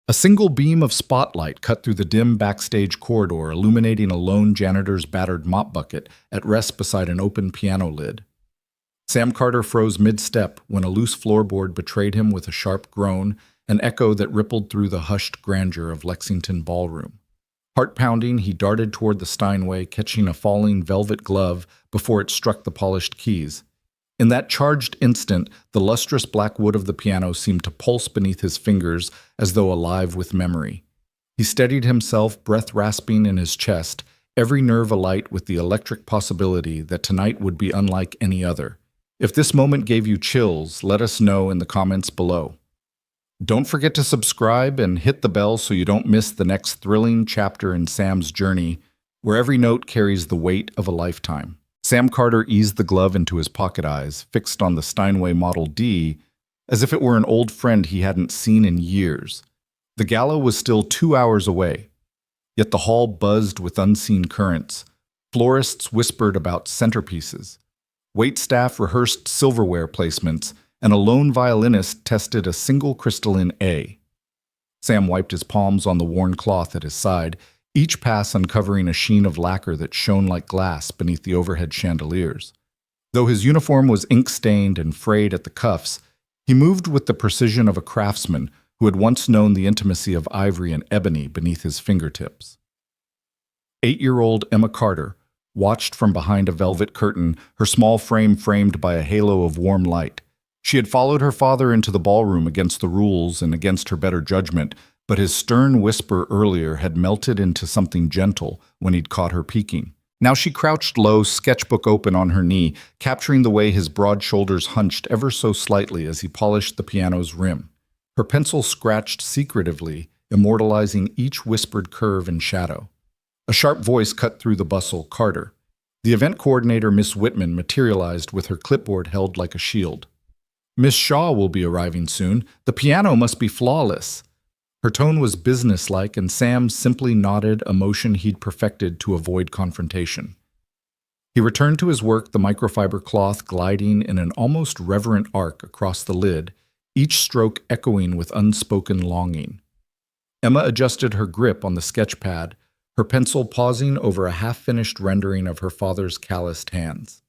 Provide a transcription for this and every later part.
A single beam of spotlight cut through the dim backstage corridor, illuminating a lone janitor's battered mop bucket at rest beside an open piano lid. Sam Carter froze mid-step when a loose floorboard betrayed him with a sharp groan, an echo that rippled through the hushed grandeur of Lexington ballroom. Heart-pounding, he darted toward the Steinway, catching a falling velvet glove before it struck the polished keys. In that charged instant, the lustrous black wood of the piano seemed to pulse beneath his fingers as though alive with memory. He steadied himself, breath rasping in his chest, every nerve alight with the electric possibility that tonight would be unlike any other. If this moment gave you chills, let us know in the comments below. Don't forget to subscribe and hit the bell so you don't miss the next thrilling chapter in Sam's journey, where every note carries the weight of a lifetime. Sam Carter eased the glove into his pocket eyes, fixed on the Steinway Model D, as if it were an old friend he hadn't seen in years. The gala was still 2 hours away, yet the hall buzzed with unseen currents. Florists whispered about centerpieces. Waitstaff rehearsed silverware placements, and a lone violinist tested a single crystalline A. Sam wiped his palms on the worn cloth at his side, each pass uncovering a sheen of lacquer that shone like glass beneath the overhead chandeliers. Though his uniform was ink-stained and frayed at the cuffs, he moved with the precision of a craftsman who had once known the intimacy of ivory and ebony beneath his fingertips. 8-year-old Emma Carter watched from behind a velvet curtain, her small frame framed by a halo of warm light. She had followed her father into the ballroom against the rules and against her better judgment, but his stern whisper earlier had melted into something gentle when he'd caught her peeking. Now she crouched low, sketchbook open on her knee, capturing the way his broad shoulders hunched ever so slightly as he polished the piano's rim. Her pencil scratched secretively, immortalizing each whispered curve and shadow. A sharp voice cut through the bustle. Carter. The event coordinator, Miss Whitman, materialized with her clipboard held like a shield. Miss Shaw will be arriving soon. The piano must be flawless. Her tone was businesslike, and Sam simply nodded, a motion he'd perfected to avoid confrontation. He returned to his work, the microfiber cloth gliding in an almost reverent arc across the lid, each stroke echoing with unspoken longing. Emma adjusted her grip on the sketch pad, her pencil pausing over a half-finished rendering of her father's calloused hands.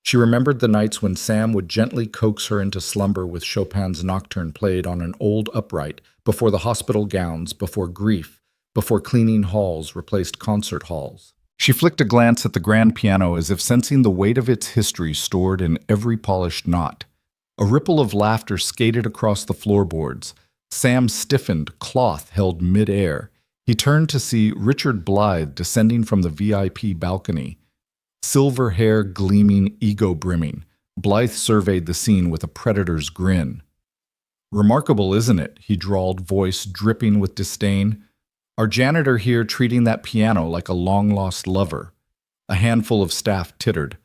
She remembered the nights when Sam would gently coax her into slumber with Chopin's Nocturne played on an old upright, before the hospital gowns, before grief, before cleaning halls replaced concert halls. She flicked a glance at the grand piano as if sensing the weight of its history stored in every polished knot. A ripple of laughter skated across the floorboards. Sam stiffened, cloth held mid-air. He turned to see Richard Blythe descending from the VIP balcony. Silver hair gleaming, ego brimming. Blythe surveyed the scene with a predator's grin. "Remarkable, isn't it?" he drawled, voice dripping with disdain. "Our janitor here treating that piano like a long-lost lover." A handful of staff tittered.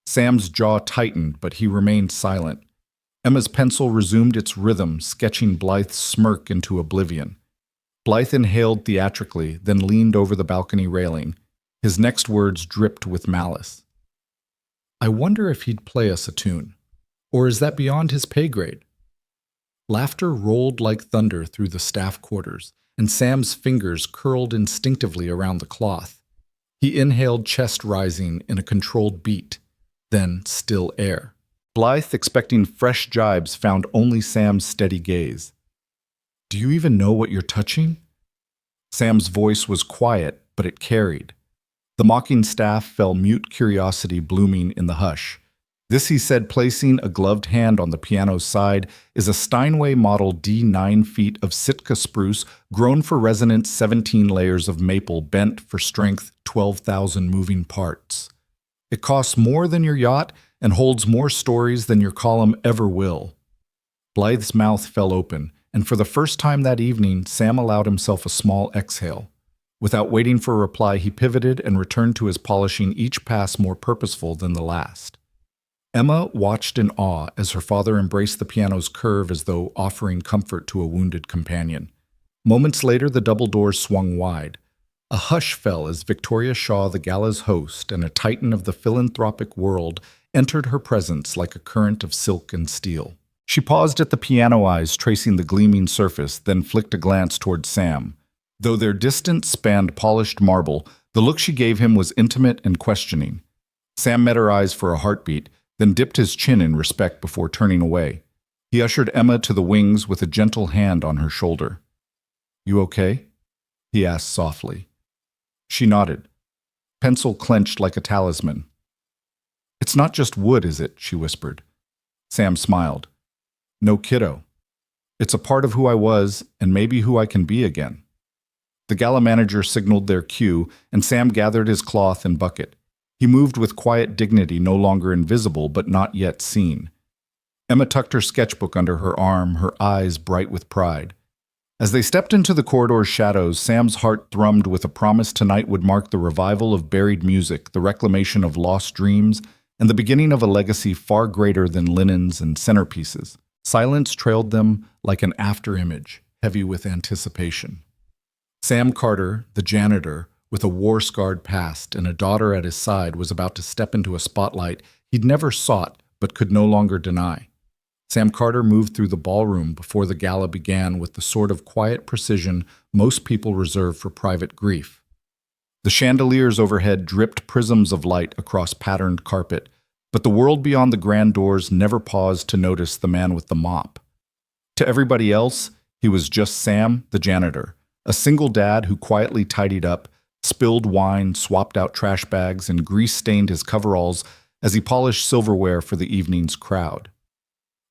Sam's jaw tightened, but he remained silent. Emma's pencil resumed its rhythm, sketching Blythe's smirk into oblivion. Blythe inhaled theatrically, then leaned over the balcony railing. His next words dripped with malice. "I wonder if he'd play us a tune. Or is that beyond his pay grade?" Laughter rolled like thunder through the staff quarters, and Sam's fingers curled instinctively around the cloth. He inhaled, chest rising in a controlled beat, then still air. Blythe, expecting fresh jibes, found only Sam's steady gaze. "Do you even know what you're touching?" Sam's voice was quiet, but it carried. The mocking staff fell mute, curiosity blooming in the hush. "This," he said, placing a gloved hand on the piano's side, "is a Steinway Model D 9 feet of Sitka spruce, grown for resonance, 17 layers of maple, bent for strength, 12,000 moving parts. It costs more than your yacht and holds more stories than your column ever will." Blythe's mouth fell open, and for the first time that evening, Sam allowed himself a small exhale. Without waiting for a reply, he pivoted and returned to his polishing, each pass more purposeful than the last. Emma watched in awe as her father embraced the piano's curve as though offering comfort to a wounded companion. Moments later, the double doors swung wide. A hush fell as Victoria Shaw, the gala's host and a titan of the philanthropic world, entered her presence like a current of silk and steel. She paused at the piano eyes tracing the gleaming surface, then flicked a glance toward Sam. Though their distance spanned polished marble, the look she gave him was intimate and questioning. Sam met her eyes for a heartbeat, then dipped his chin in respect before turning away. He ushered Emma to the wings with a gentle hand on her shoulder. "You okay?" he asked softly. She nodded, pencil clenched like a talisman. "It's not just wood, is it?" she whispered. Sam smiled. "No, kiddo. It's a part of who I was and maybe who I can be again." The gala manager signaled their cue, and Sam gathered his cloth and bucket. He moved with quiet dignity, no longer invisible but not yet seen. Emma tucked her sketchbook under her arm, her eyes bright with pride. As they stepped into the corridor's shadows, Sam's heart thrummed with a promise tonight would mark the revival of buried music, the reclamation of lost dreams, and the beginning of a legacy far greater than linens and centerpieces. Silence trailed them like an afterimage, heavy with anticipation. Sam Carter, the janitor, with a war-scarred past and a daughter at his side, was about to step into a spotlight he'd never sought but could no longer deny. Sam Carter moved through the ballroom before the gala began with the sort of quiet precision most people reserve for private grief. The chandeliers overhead dripped prisms of light across patterned carpet, but the world beyond the grand doors never paused to notice the man with the mop. To everybody else, he was just Sam, the janitor, a single dad who quietly tidied up, spilled wine, swapped out trash bags, and grease-stained his coveralls as he polished silverware for the evening's crowd.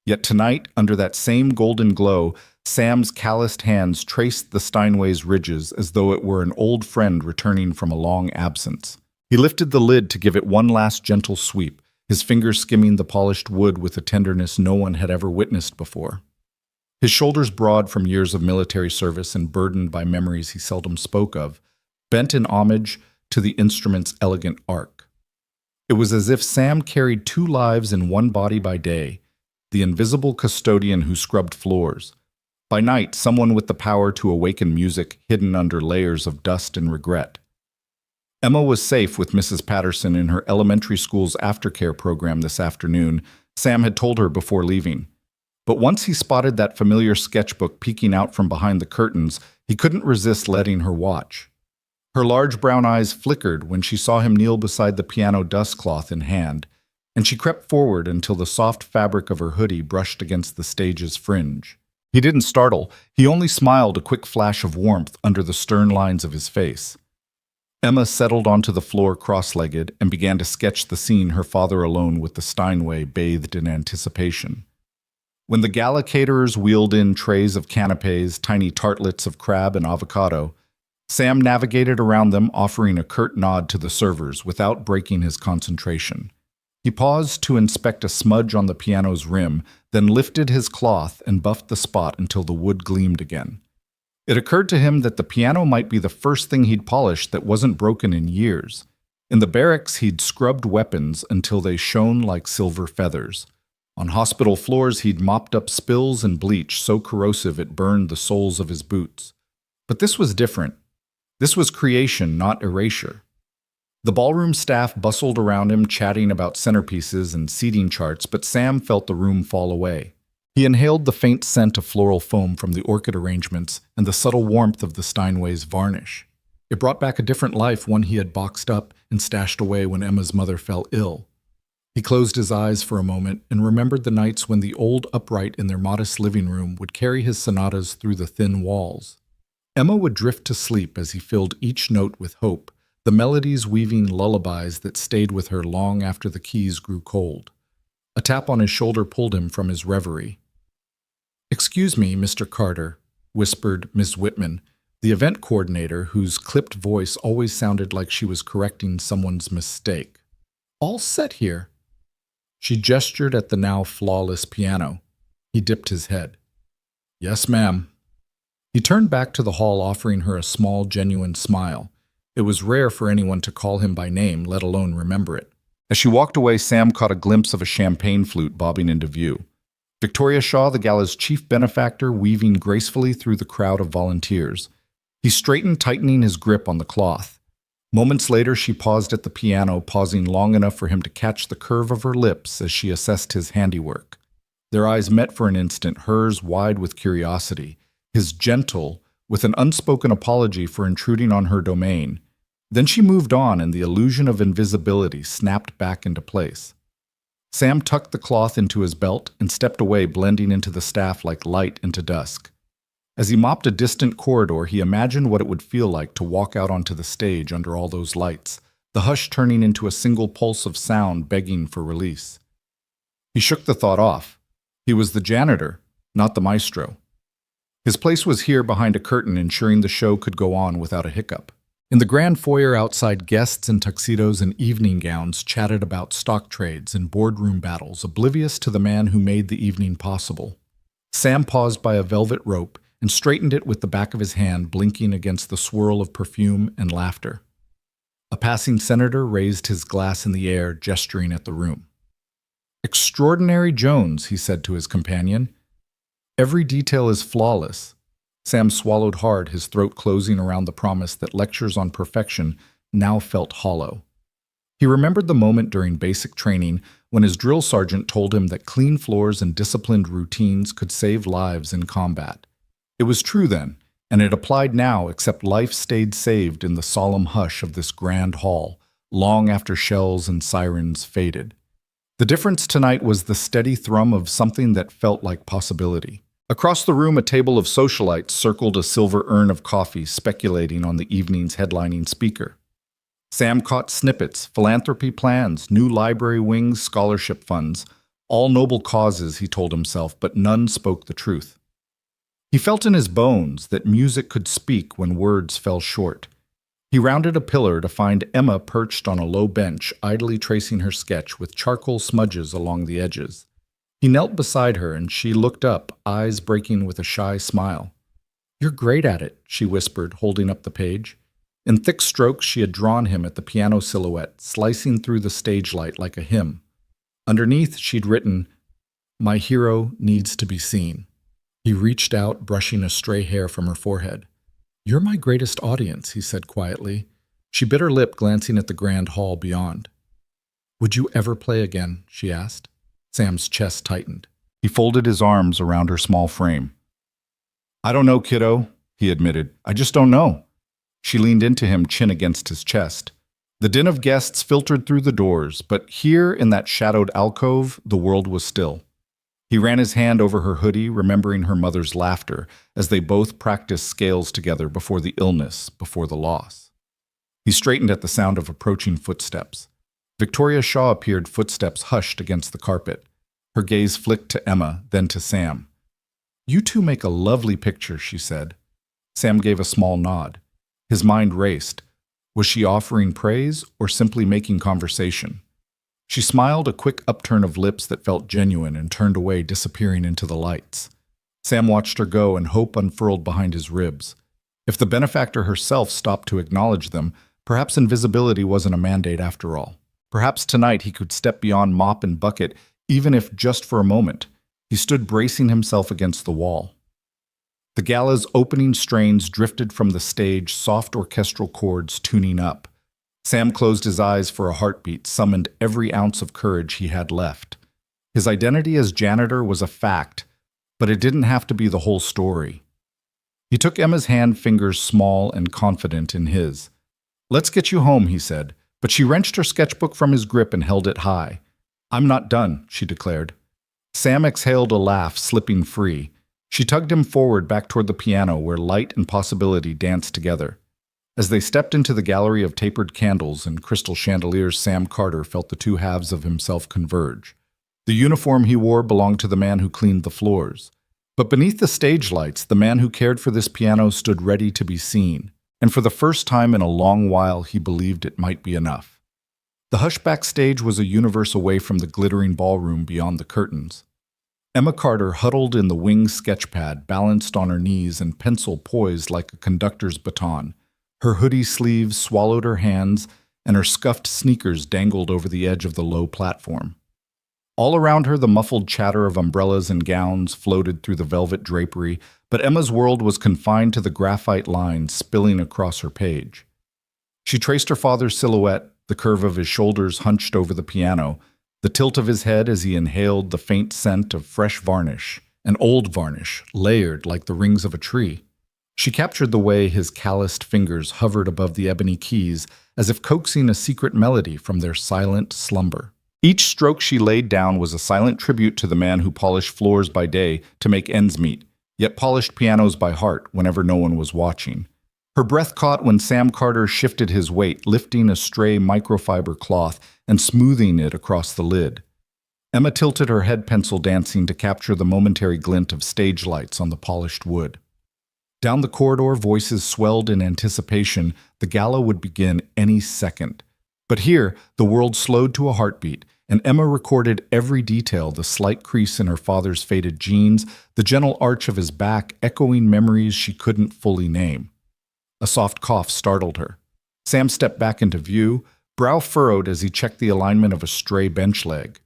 Yet tonight, under that same golden glow, Sam's calloused hands traced the Steinway's ridges as though it were an old friend returning from a long absence. He lifted the lid to give it one last gentle sweep, his fingers skimming the polished wood with a tenderness no one had ever witnessed before. His shoulders broad from years of military service and burdened by memories he seldom spoke of, bent in homage to the instrument's elegant arc. It was as if Sam carried two lives in one body by day, the invisible custodian who scrubbed floors. By night, someone with the power to awaken music hidden under layers of dust and regret. Emma was safe with Mrs. Patterson in her elementary school's aftercare program this afternoon, Sam had told her before leaving. But once he spotted that familiar sketchbook peeking out from behind the curtains, he couldn't resist letting her watch. Her large brown eyes flickered when she saw him kneel beside the piano dustcloth in hand, and she crept forward until the soft fabric of her hoodie brushed against the stage's fringe. He didn't startle, he only smiled, a quick flash of warmth under the stern lines of his face. Emma settled onto the floor cross-legged and began to sketch the scene, her father alone with the Steinway, bathed in anticipation. When the gala caterers wheeled in trays of canapes, tiny tartlets of crab and avocado, Sam navigated around them, offering a curt nod to the servers without breaking his concentration. He paused to inspect a smudge on the piano's rim, then lifted his cloth and buffed the spot until the wood gleamed again. It occurred to him that the piano might be the first thing he'd polished that wasn't broken in years. In the barracks, he'd scrubbed weapons until they shone like silver feathers. On hospital floors, he'd mopped up spills and bleach so corrosive it burned the soles of his boots. But this was different. This was creation, not erasure. The ballroom staff bustled around him, chatting about centerpieces and seating charts, but Sam felt the room fall away. He inhaled the faint scent of floral foam from the orchid arrangements and the subtle warmth of the Steinway's varnish. It brought back a different life, one he had boxed up and stashed away when Emma's mother fell ill. He closed his eyes for a moment and remembered the nights when the old upright in their modest living room would carry his sonatas through the thin walls. Emma would drift to sleep as he filled each note with hope, the melodies weaving lullabies that stayed with her long after the keys grew cold. A tap on his shoulder pulled him from his reverie. "Excuse me, Mr. Carter," whispered Miss Whitman, the event coordinator whose clipped voice always sounded like she was correcting someone's mistake. "All set here." She gestured at the now flawless piano. He dipped his head. "Yes, ma'am." He turned back to the hall, offering her a small, genuine smile. It was rare for anyone to call him by name, let alone remember it. As she walked away, Sam caught a glimpse of a champagne flute bobbing into view. Victoria Shaw, the gala's chief benefactor, weaving gracefully through the crowd of volunteers. He straightened, tightening his grip on the cloth. Moments later, she paused at the piano, pausing long enough for him to catch the curve of her lips as she assessed his handiwork. Their eyes met for an instant, hers wide with curiosity, his gentle, with an unspoken apology for intruding on her domain. Then she moved on, and the illusion of invisibility snapped back into place. Sam tucked the cloth into his belt and stepped away, blending into the staff like light into dusk. As he mopped a distant corridor, he imagined what it would feel like to walk out onto the stage under all those lights, the hush turning into a single pulse of sound begging for release. He shook the thought off. He was the janitor, not the maestro. His place was here behind a curtain, ensuring the show could go on without a hiccup. In the grand foyer outside, guests in tuxedos and evening gowns chatted about stock trades and boardroom battles, oblivious to the man who made the evening possible. Sam paused by a velvet rope and straightened it with the back of his hand, blinking against the swirl of perfume and laughter. A passing senator raised his glass in the air, gesturing at the room. "Extraordinary Jones," he said to his companion. "Every detail is flawless." Sam swallowed hard, his throat closing around the promise that lectures on perfection now felt hollow. He remembered the moment during basic training when his drill sergeant told him that clean floors and disciplined routines could save lives in combat. It was true then, and it applied now, except life stayed saved in the solemn hush of this grand hall, long after shells and sirens faded. The difference tonight was the steady thrum of something that felt like possibility. Across the room, a table of socialites circled a silver urn of coffee, speculating on the evening's headlining speaker. Sam caught snippets, philanthropy plans, new library wings, scholarship funds, all noble causes, he told himself, but none spoke the truth. He felt in his bones that music could speak when words fell short. He rounded a pillar to find Emma perched on a low bench, idly tracing her sketch with charcoal smudges along the edges. He knelt beside her, and she looked up, eyes breaking with a shy smile. "You're great at it," she whispered, holding up the page. In thick strokes, she had drawn him at the piano silhouette, slicing through the stage light like a hymn. Underneath, she'd written, "My hero needs to be seen." He reached out, brushing a stray hair from her forehead. "You're my greatest audience," he said quietly. She bit her lip, glancing at the grand hall beyond. "Would you ever play again?" she asked. Sam's chest tightened. He folded his arms around her small frame. "I don't know, kiddo," he admitted. "I just don't know." She leaned into him, chin against his chest. The din of guests filtered through the doors, but here in that shadowed alcove, the world was still. He ran his hand over her hoodie, remembering her mother's laughter, as they both practiced scales together before the illness, before the loss. He straightened at the sound of approaching footsteps. Victoria Shaw appeared, footsteps hushed against the carpet. Her gaze flicked to Emma, then to Sam. "You two make a lovely picture," she said. Sam gave a small nod. His mind raced. Was she offering praise or simply making conversation? She smiled, a quick upturn of lips that felt genuine, and turned away, disappearing into the lights. Sam watched her go, and hope unfurled behind his ribs. If the benefactor herself stopped to acknowledge them, perhaps invisibility wasn't a mandate after all. Perhaps tonight he could step beyond mop and bucket, even if just for a moment. He stood bracing himself against the wall. The gala's opening strains drifted from the stage, soft orchestral chords tuning up. Sam closed his eyes for a heartbeat, summoned every ounce of courage he had left. His identity as janitor was a fact, but it didn't have to be the whole story. He took Emma's hand, fingers small and confident in his. "Let's get you home," he said, but she wrenched her sketchbook from his grip and held it high. "I'm not done," she declared. Sam exhaled a laugh, slipping free. She tugged him forward back toward the piano, where light and possibility danced together. As they stepped into the gallery of tapered candles and crystal chandeliers, Sam Carter felt the two halves of himself converge. The uniform he wore belonged to the man who cleaned the floors. But beneath the stage lights, the man who cared for this piano stood ready to be seen. And for the first time in a long while, he believed it might be enough. The hush backstage was a universe away from the glittering ballroom beyond the curtains. Emma Carter huddled in the wing sketchpad, balanced on her knees and pencil poised like a conductor's baton. Her hoodie sleeves swallowed her hands, and her scuffed sneakers dangled over the edge of the low platform. All around her, the muffled chatter of umbrellas and gowns floated through the velvet drapery, but Emma's world was confined to the graphite lines spilling across her page. She traced her father's silhouette, the curve of his shoulders hunched over the piano, the tilt of his head as he inhaled the faint scent of fresh varnish, an old varnish, layered like the rings of a tree. She captured the way his calloused fingers hovered above the ebony keys, as if coaxing a secret melody from their silent slumber. Each stroke she laid down was a silent tribute to the man who polished floors by day to make ends meet, yet polished pianos by heart whenever no one was watching. Her breath caught when Sam Carter shifted his weight, lifting a stray microfiber cloth and smoothing it across the lid. Emma tilted her head pencil dancing to capture the momentary glint of stage lights on the polished wood. Down the corridor, voices swelled in anticipation. The gala would begin any second. But here, the world slowed to a heartbeat, and Emma recorded every detail, the slight crease in her father's faded jeans, the gentle arch of his back, echoing memories she couldn't fully name. A soft cough startled her. Sam stepped back into view, brow furrowed as he checked the alignment of a stray bench leg.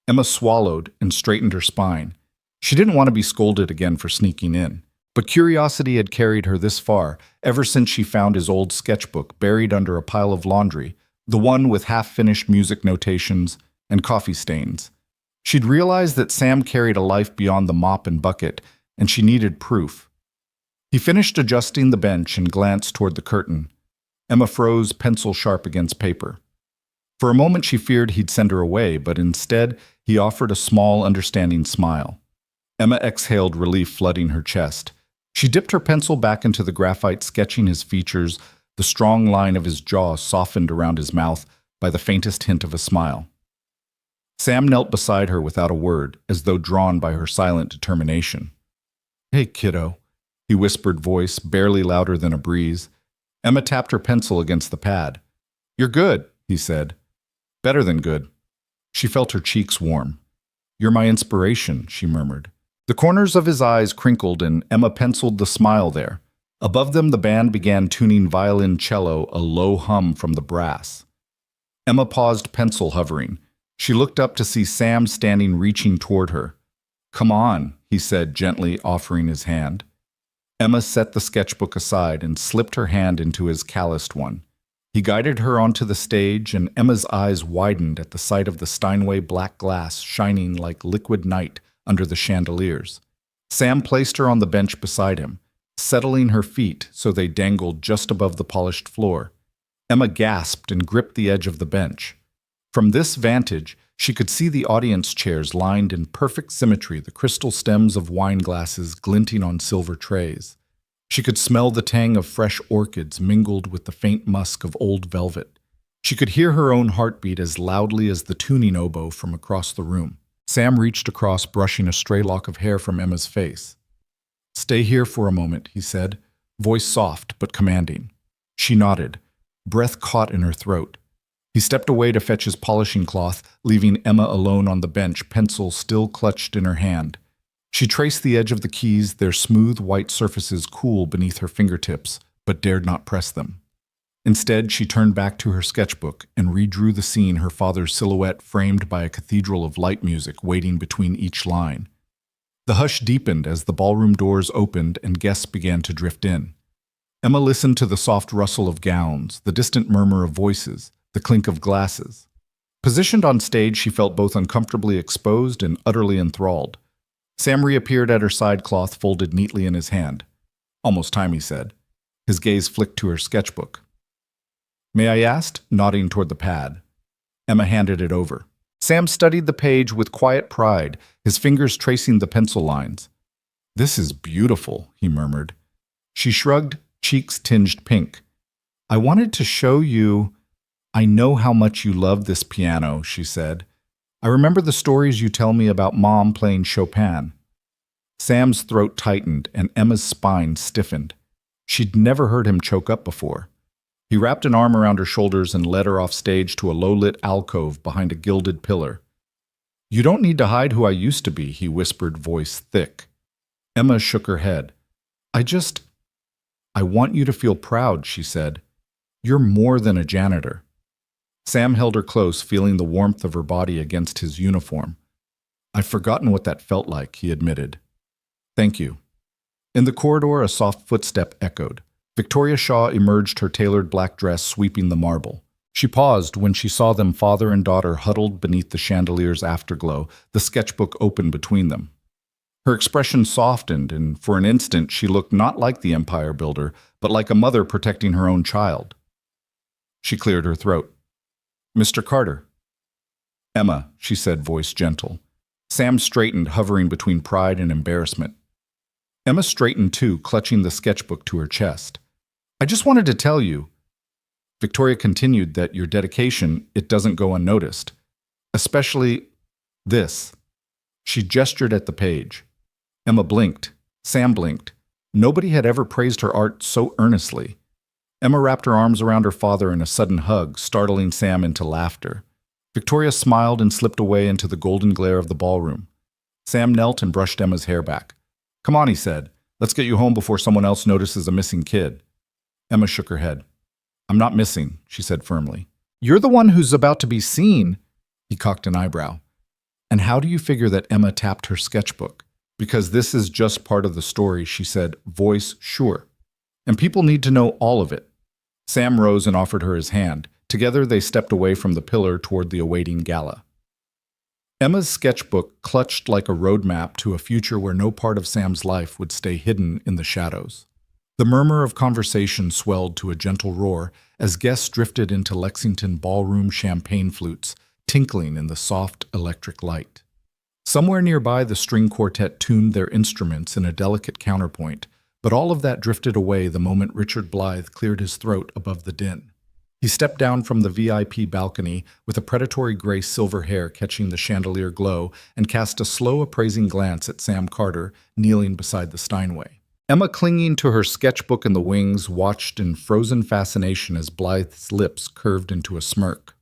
Emma swallowed and straightened her spine. She didn't want to be scolded again for sneaking in. But curiosity had carried her this far, ever since she found his old sketchbook buried under a pile of laundry, the one with half-finished music notations and coffee stains. She'd realized that Sam carried a life beyond the mop and bucket, and she needed proof. He finished adjusting the bench and glanced toward the curtain. Emma froze, pencil sharp against paper. For a moment she feared he'd send her away, but instead he offered a small, understanding smile. Emma exhaled, relief flooding her chest. She dipped her pencil back into the graphite, sketching his features, the strong line of his jaw softened around his mouth by the faintest hint of a smile. Sam knelt beside her without a word, as though drawn by her silent determination. "Hey, kiddo," he whispered, voice barely louder than a breeze. Emma tapped her pencil against the pad. "You're good," he said. "Better than good." She felt her cheeks warm. "You're my inspiration," she murmured. The corners of his eyes crinkled and Emma penciled the smile there. Above them the band began tuning violin-cello, a low hum from the brass. Emma paused, pencil hovering. She looked up to see Sam standing, reaching toward her. "Come on," he said, gently offering his hand. Emma set the sketchbook aside and slipped her hand into his calloused one. He guided her onto the stage, and Emma's eyes widened at the sight of the Steinway black glass shining like liquid night under the chandeliers. Sam placed her on the bench beside him, settling her feet so they dangled just above the polished floor. Emma gasped and gripped the edge of the bench. From this vantage, she could see the audience chairs lined in perfect symmetry, the crystal stems of wine glasses glinting on silver trays. She could smell the tang of fresh orchids mingled with the faint musk of old velvet. She could hear her own heartbeat as loudly as the tuning oboe from across the room. Sam reached across, brushing a stray lock of hair from Emma's face. "Stay here for a moment," he said, voice soft but commanding. She nodded, breath caught in her throat. He stepped away to fetch his polishing cloth, leaving Emma alone on the bench, pencil still clutched in her hand. She traced the edge of the keys, their smooth white surfaces cool beneath her fingertips, but dared not press them. Instead, she turned back to her sketchbook and redrew the scene, her father's silhouette framed by a cathedral of light music waiting between each line. The hush deepened as the ballroom doors opened and guests began to drift in. Emma listened to the soft rustle of gowns, the distant murmur of voices, the clink of glasses. Positioned on stage, she felt both uncomfortably exposed and utterly enthralled. Sam reappeared at her side, cloth folded neatly in his hand. "Almost time," he said. His gaze flicked to her sketchbook. "May I ask?" nodding toward the pad. Emma handed it over. Sam studied the page with quiet pride, his fingers tracing the pencil lines. "This is beautiful," he murmured. She shrugged, cheeks tinged pink. "I wanted to show you. I know how much you love this piano," she said. "I remember the stories you tell me about Mom playing Chopin." Sam's throat tightened and Emma's spine stiffened. She'd never heard him choke up before. He wrapped an arm around her shoulders and led her off stage to a low-lit alcove behind a gilded pillar. "You don't need to hide who I used to be," he whispered, voice thick. Emma shook her head. I want you to feel proud," she said. "You're more than a janitor." Sam held her close, feeling the warmth of her body against his uniform. "I've forgotten what that felt like," he admitted. "Thank you." In the corridor, a soft footstep echoed. Victoria Shaw emerged, her tailored black dress sweeping the marble. She paused when she saw them, father and daughter, huddled beneath the chandelier's afterglow, the sketchbook open between them. Her expression softened, and for an instant she looked not like the empire builder, but like a mother protecting her own child. She cleared her throat. "Mr. Carter." "Emma," she said, voice gentle. Sam straightened, hovering between pride and embarrassment. Emma straightened too, clutching the sketchbook to her chest. "I just wanted to tell you," Victoria continued, "that your dedication, it doesn't go unnoticed. Especially this." She gestured at the page. Emma blinked. Sam blinked. Nobody had ever praised her art so earnestly. Emma wrapped her arms around her father in a sudden hug, startling Sam into laughter. Victoria smiled and slipped away into the golden glare of the ballroom. Sam knelt and brushed Emma's hair back. "Come on," he said. "Let's get you home before someone else notices a missing kid." Emma shook her head. "I'm not missing," she said firmly. "You're the one who's about to be seen." He cocked an eyebrow. "And how do you figure that Emma tapped her sketchbook?" "Because this is just part of the story," she said, voice sure. "And people need to know all of it." Sam rose and offered her his hand. Together they stepped away from the pillar toward the awaiting gala. Emma's sketchbook clutched like a roadmap to a future where no part of Sam's life would stay hidden in the shadows. The murmur of conversation swelled to a gentle roar as guests drifted into Lexington ballroom champagne flutes, tinkling in the soft electric light. Somewhere nearby, the string quartet tuned their instruments in a delicate counterpoint, but all of that drifted away the moment Richard Blythe cleared his throat above the din. He stepped down from the VIP balcony with a predatory gray silver hair catching the chandelier glow and cast a slow appraising glance at Sam Carter, kneeling beside the Steinway. Emma, clinging to her sketchbook in the wings, watched in frozen fascination as Blythe's lips curved into a smirk.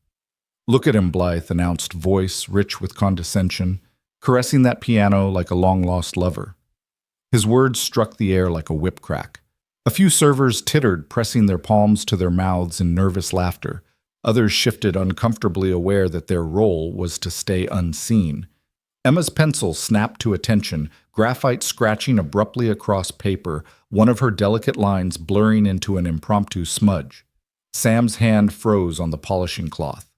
"Look at him," Blythe announced, voice rich with condescension, caressing that piano like a long-lost lover. His words struck the air like a whip crack. A few servers tittered, pressing their palms to their mouths in nervous laughter. Others shifted, uncomfortably aware that their role was to stay unseen. Emma's pencil snapped to attention, graphite scratching abruptly across paper, one of her delicate lines blurring into an impromptu smudge. Sam's hand froze on the polishing cloth.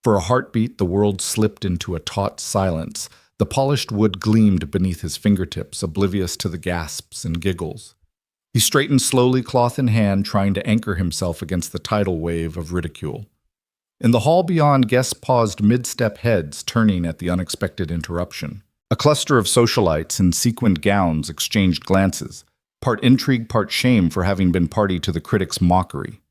For a heartbeat, the world slipped into a taut silence. The polished wood gleamed beneath his fingertips, oblivious to the gasps and giggles. He straightened slowly, cloth in hand, trying to anchor himself against the tidal wave of ridicule. In the hall beyond, guests paused mid-step, heads turning at the unexpected interruption. A cluster of socialites in sequined gowns exchanged glances, part intrigue, part shame for having been party to the critic's mockery.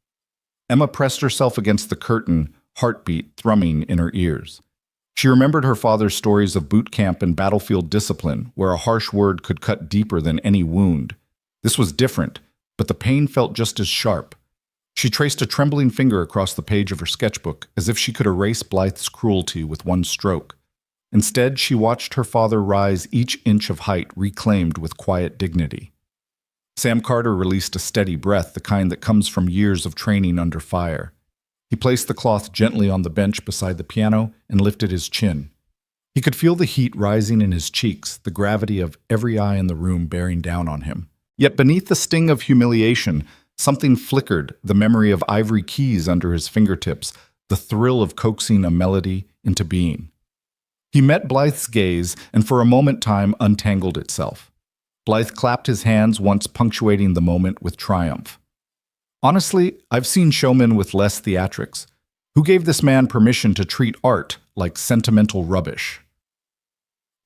Emma pressed herself against the curtain, heartbeat thrumming in her ears. She remembered her father's stories of boot camp and battlefield discipline, where a harsh word could cut deeper than any wound. This was different, but the pain felt just as sharp. She traced a trembling finger across the page of her sketchbook, as if she could erase Blythe's cruelty with one stroke. Instead, she watched her father rise, each inch of height reclaimed with quiet dignity. Sam Carter released a steady breath, the kind that comes from years of training under fire. He placed the cloth gently on the bench beside the piano and lifted his chin. He could feel the heat rising in his cheeks, the gravity of every eye in the room bearing down on him. Yet beneath the sting of humiliation, something flickered, the memory of ivory keys under his fingertips, the thrill of coaxing a melody into being. He met Blythe's gaze, and for a moment time untangled itself. Blythe clapped his hands, once punctuating the moment with triumph. "Honestly, I've seen showmen with less theatrics. Who gave this man permission to treat art like sentimental rubbish?"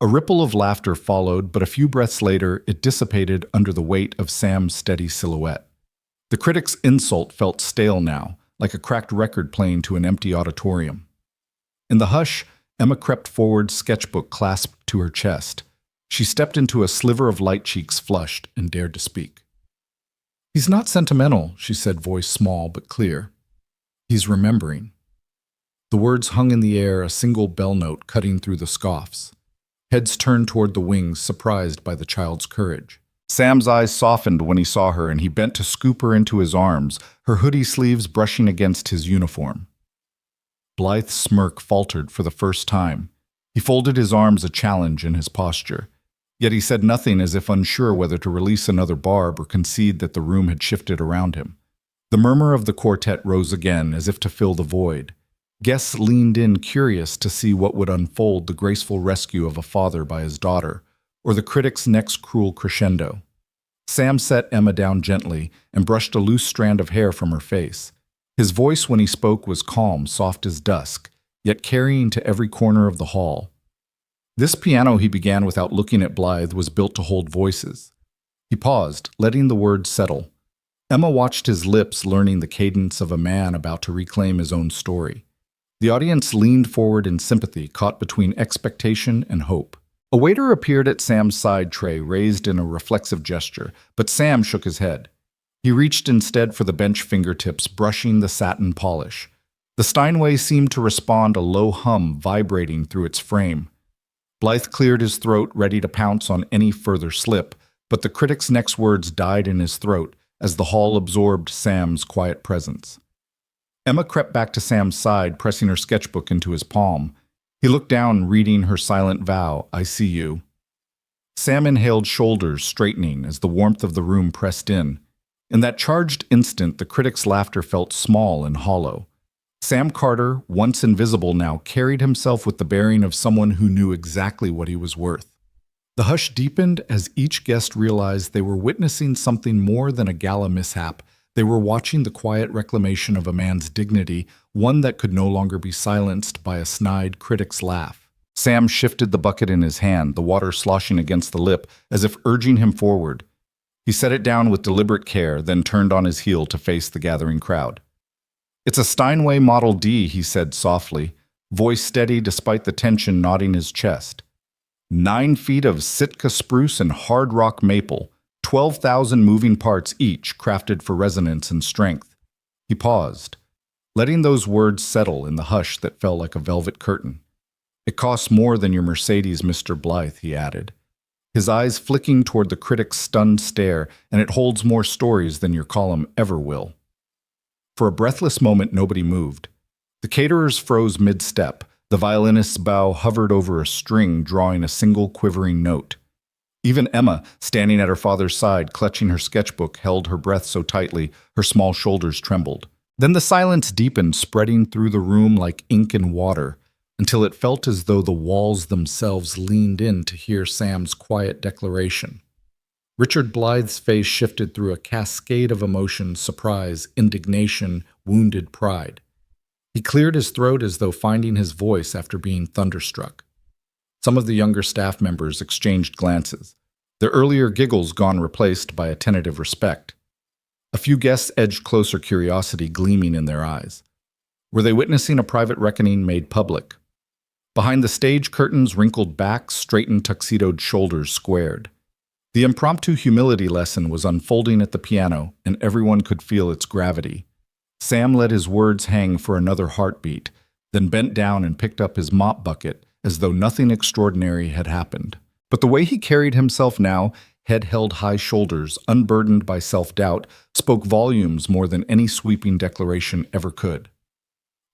A ripple of laughter followed, but a few breaths later, it dissipated under the weight of Sam's steady silhouette. The critic's insult felt stale now, like a cracked record playing to an empty auditorium. In the hush, Emma crept forward, sketchbook clasped to her chest. She stepped into a sliver of light, cheeks flushed, and dared to speak. "He's not sentimental," she said, voice small but clear. "He's remembering." The words hung in the air, a single bell note cutting through the scoffs. Heads turned toward the wings, surprised by the child's courage. Sam's eyes softened when he saw her, and he bent to scoop her into his arms, her hoodie sleeves brushing against his uniform. Blythe's smirk faltered for the first time. He folded his arms, a challenge in his posture. Yet he said nothing, as if unsure whether to release another barb or concede that the room had shifted around him. The murmur of the quartet rose again, as if to fill the void. Guests leaned in curious to see what would unfold: the graceful rescue of a father by his daughter, or the critic's next cruel crescendo. Sam set Emma down gently and brushed a loose strand of hair from her face. His voice when he spoke was calm, soft as dusk, yet carrying to every corner of the hall. This piano, he began without looking at Blythe, was built to hold voices. He paused, letting the words settle. Emma watched his lips, learning the cadence of a man about to reclaim his own story. The audience leaned forward in sympathy, caught between expectation and hope. A waiter appeared at Sam's side tray, raised in a reflexive gesture, but Sam shook his head. He reached instead for the bench fingertips, brushing the satin polish. The Steinway seemed to respond, a low hum vibrating through its frame. Blythe cleared his throat, ready to pounce on any further slip, but the critic's next words died in his throat as the hall absorbed Sam's quiet presence. Emma crept back to Sam's side, pressing her sketchbook into his palm. He looked down, reading her silent vow, "I see you." Sam inhaled, shoulders straightening as the warmth of the room pressed in. In that charged instant, the critic's laughter felt small and hollow. Sam Carter, once invisible now, carried himself with the bearing of someone who knew exactly what he was worth. The hush deepened as each guest realized they were witnessing something more than a gala mishap. They were watching the quiet reclamation of a man's dignity, one that could no longer be silenced by a snide critic's laugh. Sam shifted the bucket in his hand, the water sloshing against the lip, as if urging him forward. He set it down with deliberate care, then turned on his heel to face the gathering crowd. "It's a Steinway Model D," he said softly, voice steady despite the tension knotting his chest. 9 feet of Sitka spruce and hard rock maple, 12,000 moving parts each, crafted for resonance and strength. He paused, letting those words settle in the hush that fell like a velvet curtain. "It costs more than your Mercedes, Mr. Blythe," he added, his eyes flicking toward the critic's stunned stare, "and it holds more stories than your column ever will." For a breathless moment, nobody moved. The caterers froze mid-step. The violinist's bow hovered over a string, drawing a single quivering note. Even Emma, standing at her father's side, clutching her sketchbook, held her breath so tightly her small shoulders trembled. Then the silence deepened, spreading through the room like ink and water, until it felt as though the walls themselves leaned in to hear Sam's quiet declaration. Richard Blythe's face shifted through a cascade of emotions: surprise, indignation, wounded pride. He cleared his throat as though finding his voice after being thunderstruck. Some of the younger staff members exchanged glances, their earlier giggles gone, replaced by a tentative respect. A few guests edged closer, curiosity gleaming in their eyes. Were they witnessing a private reckoning made public? Behind the stage curtains, wrinkled backs, straightened tuxedoed shoulders squared. The impromptu humility lesson was unfolding at the piano, and everyone could feel its gravity. Sam let his words hang for another heartbeat, then bent down and picked up his mop bucket as though nothing extraordinary had happened. But the way he carried himself now, head held high shoulders, unburdened by self-doubt, spoke volumes more than any sweeping declaration ever could.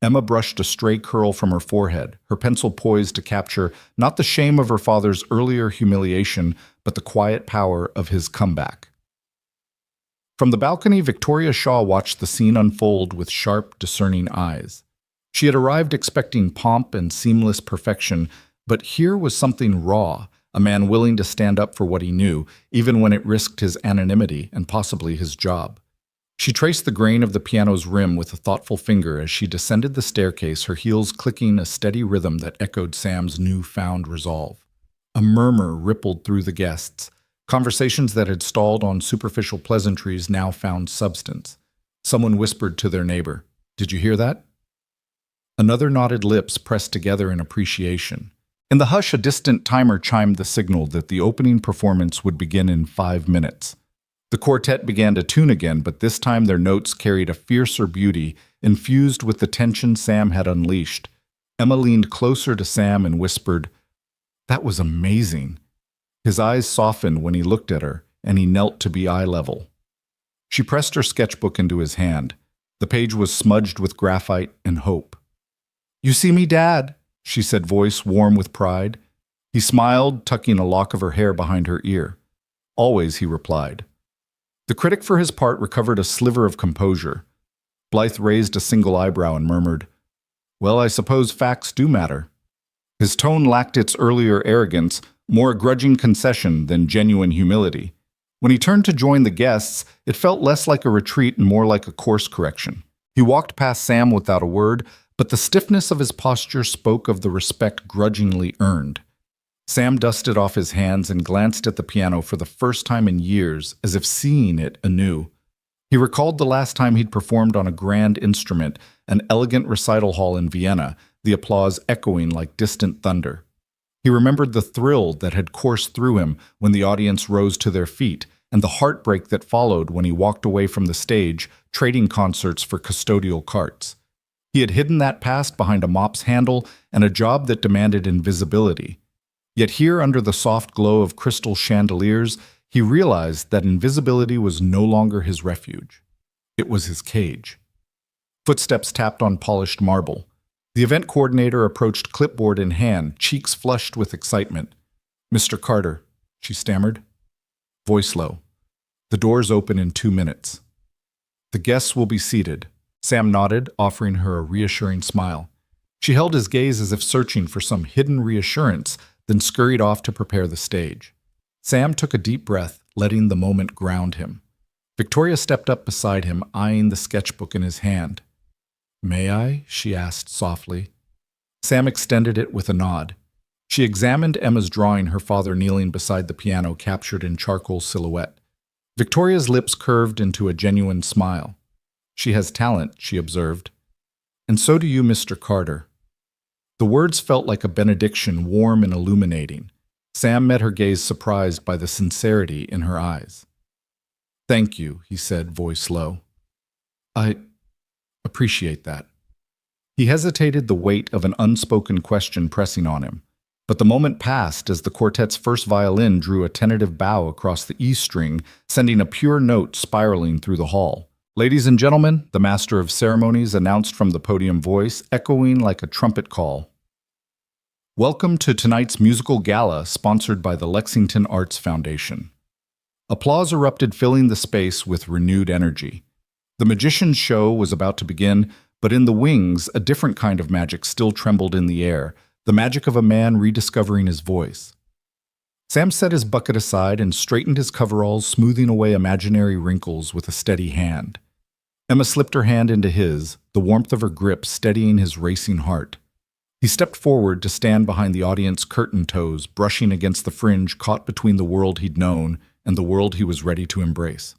Emma brushed a stray curl from her forehead, her pencil poised to capture not the shame of her father's earlier humiliation, but the quiet power of his comeback. From the balcony, Victoria Shaw watched the scene unfold with sharp, discerning eyes. She had arrived expecting pomp and seamless perfection, but here was something raw, a man willing to stand up for what he knew, even when it risked his anonymity and possibly his job. She traced the grain of the piano's rim with a thoughtful finger as she descended the staircase, her heels clicking a steady rhythm that echoed Sam's newfound resolve. A murmur rippled through the guests. Conversations that had stalled on superficial pleasantries now found substance. Someone whispered to their neighbor, "Did you hear that?" Another knotted lips pressed together in appreciation. In the hush, a distant timer chimed the signal that the opening performance would begin in 5 minutes. The quartet began to tune again, but this time their notes carried a fiercer beauty, infused with the tension Sam had unleashed. Emma leaned closer to Sam and whispered, "That was amazing." His eyes softened when he looked at her, and he knelt to be eye level. She pressed her sketchbook into his hand. The page was smudged with graphite and hope. "You see me, Dad?" she said, voice warm with pride. He smiled, tucking a lock of her hair behind her ear. "Always," he replied. The critic, for his part, recovered a sliver of composure. Blythe raised a single eyebrow and murmured, "Well, I suppose facts do matter." His tone lacked its earlier arrogance, more a grudging concession than genuine humility. When he turned to join the guests, it felt less like a retreat and more like a course correction. He walked past Sam without a word, but the stiffness of his posture spoke of the respect grudgingly earned. Sam dusted off his hands and glanced at the piano for the first time in years, as if seeing it anew. He recalled the last time he'd performed on a grand instrument, an elegant recital hall in Vienna, the applause echoing like distant thunder. He remembered the thrill that had coursed through him when the audience rose to their feet, and the heartbreak that followed when he walked away from the stage, trading concerts for custodial carts. He had hidden that past behind a mop's handle and a job that demanded invisibility. Yet here, under the soft glow of crystal chandeliers, he realized that invisibility was no longer his refuge. It was his cage. Footsteps tapped on polished marble. The event coordinator approached, clipboard in hand, cheeks flushed with excitement. "Mr. Carter," she stammered. Voice low. "The doors open in 2 minutes." "The guests will be seated." Sam nodded, offering her a reassuring smile. She held his gaze as if searching for some hidden reassurance, then scurried off to prepare the stage. Sam took a deep breath, letting the moment ground him. Victoria stepped up beside him, eyeing the sketchbook in his hand. "May I?" she asked softly. Sam extended it with a nod. She examined Emma's drawing, her father kneeling beside the piano, captured in charcoal silhouette. Victoria's lips curved into a genuine smile. "She has talent," she observed. "And so do you, Mr. Carter." The words felt like a benediction, warm and illuminating. Sam met her gaze, surprised by the sincerity in her eyes. "Thank you," he said, voice low. "I appreciate that." He hesitated, the weight of an unspoken question pressing on him. But the moment passed as the quartet's first violin drew a tentative bow across the E string, sending a pure note spiraling through the hall. "Ladies and gentlemen," the master of ceremonies announced from the podium, voice echoing like a trumpet call. "Welcome to tonight's musical gala, sponsored by the Lexington Arts Foundation." Applause erupted, filling the space with renewed energy. The magician's show was about to begin, but in the wings, a different kind of magic still trembled in the air, the magic of a man rediscovering his voice. Sam set his bucket aside and straightened his coveralls, smoothing away imaginary wrinkles with a steady hand. Emma slipped her hand into his, the warmth of her grip steadying his racing heart. He stepped forward to stand behind the audience curtain toes, brushing against the fringe caught between the world he'd known and the world he was ready to embrace.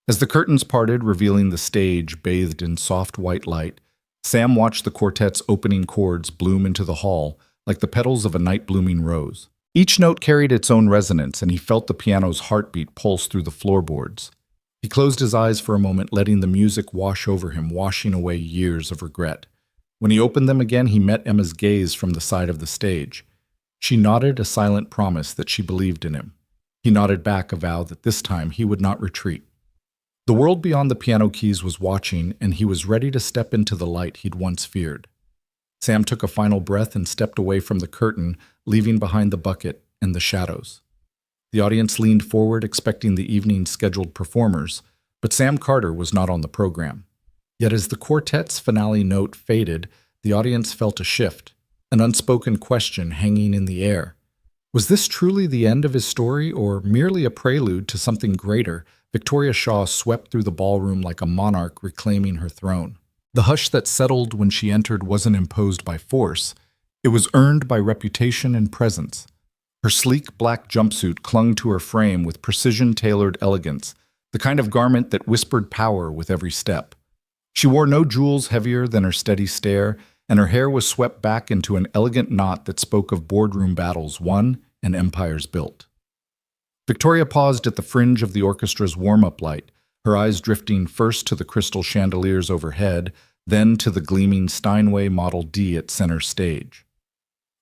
As the curtains parted, revealing the stage bathed in soft white light, Sam watched the quartet's opening chords bloom into the hall like the petals of a night-blooming rose. Each note carried its own resonance, and he felt the piano's heartbeat pulse through the floorboards. He closed his eyes for a moment, letting the music wash over him, washing away years of regret. When he opened them again, he met Emma's gaze from the side of the stage. She nodded a silent promise that she believed in him. He nodded back a vow that this time he would not retreat. The world beyond the piano keys was watching, and he was ready to step into the light he'd once feared. Sam took a final breath and stepped away from the curtain, leaving behind the bucket and the shadows. The audience leaned forward, expecting the evening's scheduled performers, but Sam Carter was not on the program. Yet as the quartet's finale note faded, the audience felt a shift, an unspoken question hanging in the air. Was this truly the end of his story, or merely a prelude to something greater? Victoria Shaw swept through the ballroom like a monarch reclaiming her throne. The hush that settled when she entered wasn't imposed by force. It was earned by reputation and presence. Her sleek black jumpsuit clung to her frame with precision-tailored elegance, the kind of garment that whispered power with every step. She wore no jewels heavier than her steady stare, and her hair was swept back into an elegant knot that spoke of boardroom battles won and empires built. Victoria paused at the fringe of the orchestra's warm-up light, her eyes drifting first to the crystal chandeliers overhead, then to the gleaming Steinway Model D at center stage.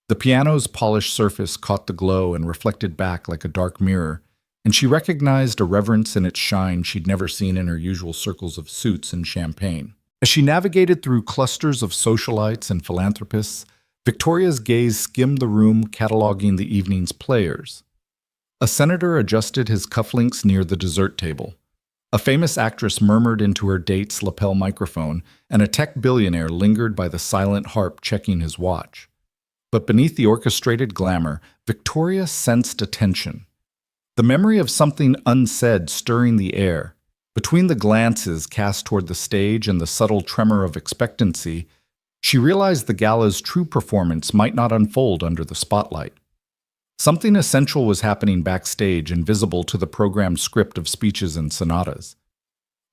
The piano's polished surface caught the glow and reflected back like a dark mirror, and she recognized a reverence in its shine she'd never seen in her usual circles of suits and champagne. As she navigated through clusters of socialites and philanthropists, Victoria's gaze skimmed the room, cataloging the evening's players. A senator adjusted his cufflinks near the dessert table. A famous actress murmured into her date's lapel microphone, and a tech billionaire lingered by the silent harp checking his watch. But beneath the orchestrated glamour, Victoria sensed a tension. The memory of something unsaid stirring the air. Between the glances cast toward the stage and the subtle tremor of expectancy, she realized the gala's true performance might not unfold under the spotlight. Something essential was happening backstage, invisible to the program's script of speeches and sonatas.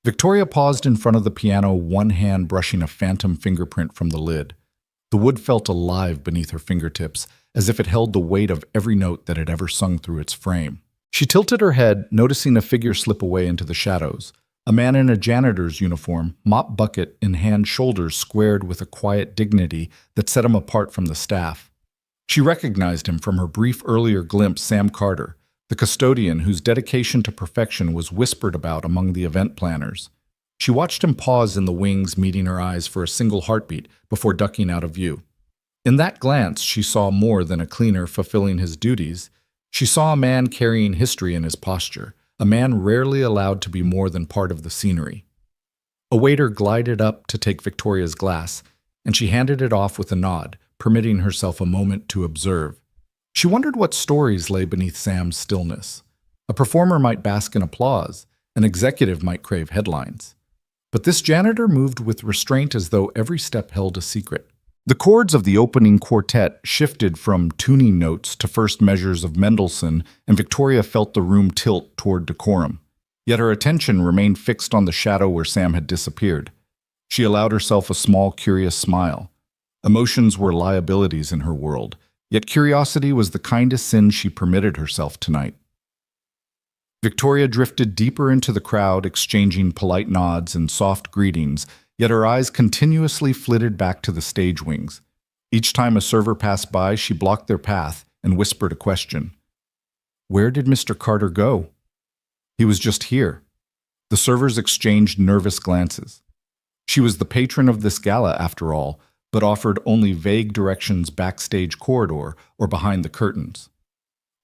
Victoria paused in front of the piano, one hand brushing a phantom fingerprint from the lid. The wood felt alive beneath her fingertips, as if it held the weight of every note that had ever sung through its frame. She tilted her head, noticing a figure slip away into the shadows. A man in a janitor's uniform, mop bucket in hand, shoulders squared with a quiet dignity that set him apart from the staff. She recognized him from her brief earlier glimpse, Sam Carter, the custodian whose dedication to perfection was whispered about among the event planners. She watched him pause in the wings, meeting her eyes for a single heartbeat before ducking out of view. In that glance, she saw more than a cleaner fulfilling his duties. She saw a man carrying history in his posture, a man rarely allowed to be more than part of the scenery. A waiter glided up to take Victoria's glass, and she handed it off with a nod, permitting herself a moment to observe. She wondered what stories lay beneath Sam's stillness. A performer might bask in applause, an executive might crave headlines. But this janitor moved with restraint, as though every step held a secret. The chords of the opening quartet shifted from tuning notes to first measures of Mendelssohn, and Victoria felt the room tilt toward decorum. Yet her attention remained fixed on the shadow where Sam had disappeared. She allowed herself a small, curious smile. Emotions were liabilities in her world, yet curiosity was the kindest sin she permitted herself tonight. Victoria drifted deeper into the crowd, exchanging polite nods and soft greetings, yet her eyes continuously flitted back to the stage wings. Each time a server passed by, she blocked their path and whispered a question. Where did Mr. Carter go? He was just here. The servers exchanged nervous glances. She was the patron of this gala, after all, but offered only vague directions backstage corridor or behind the curtains.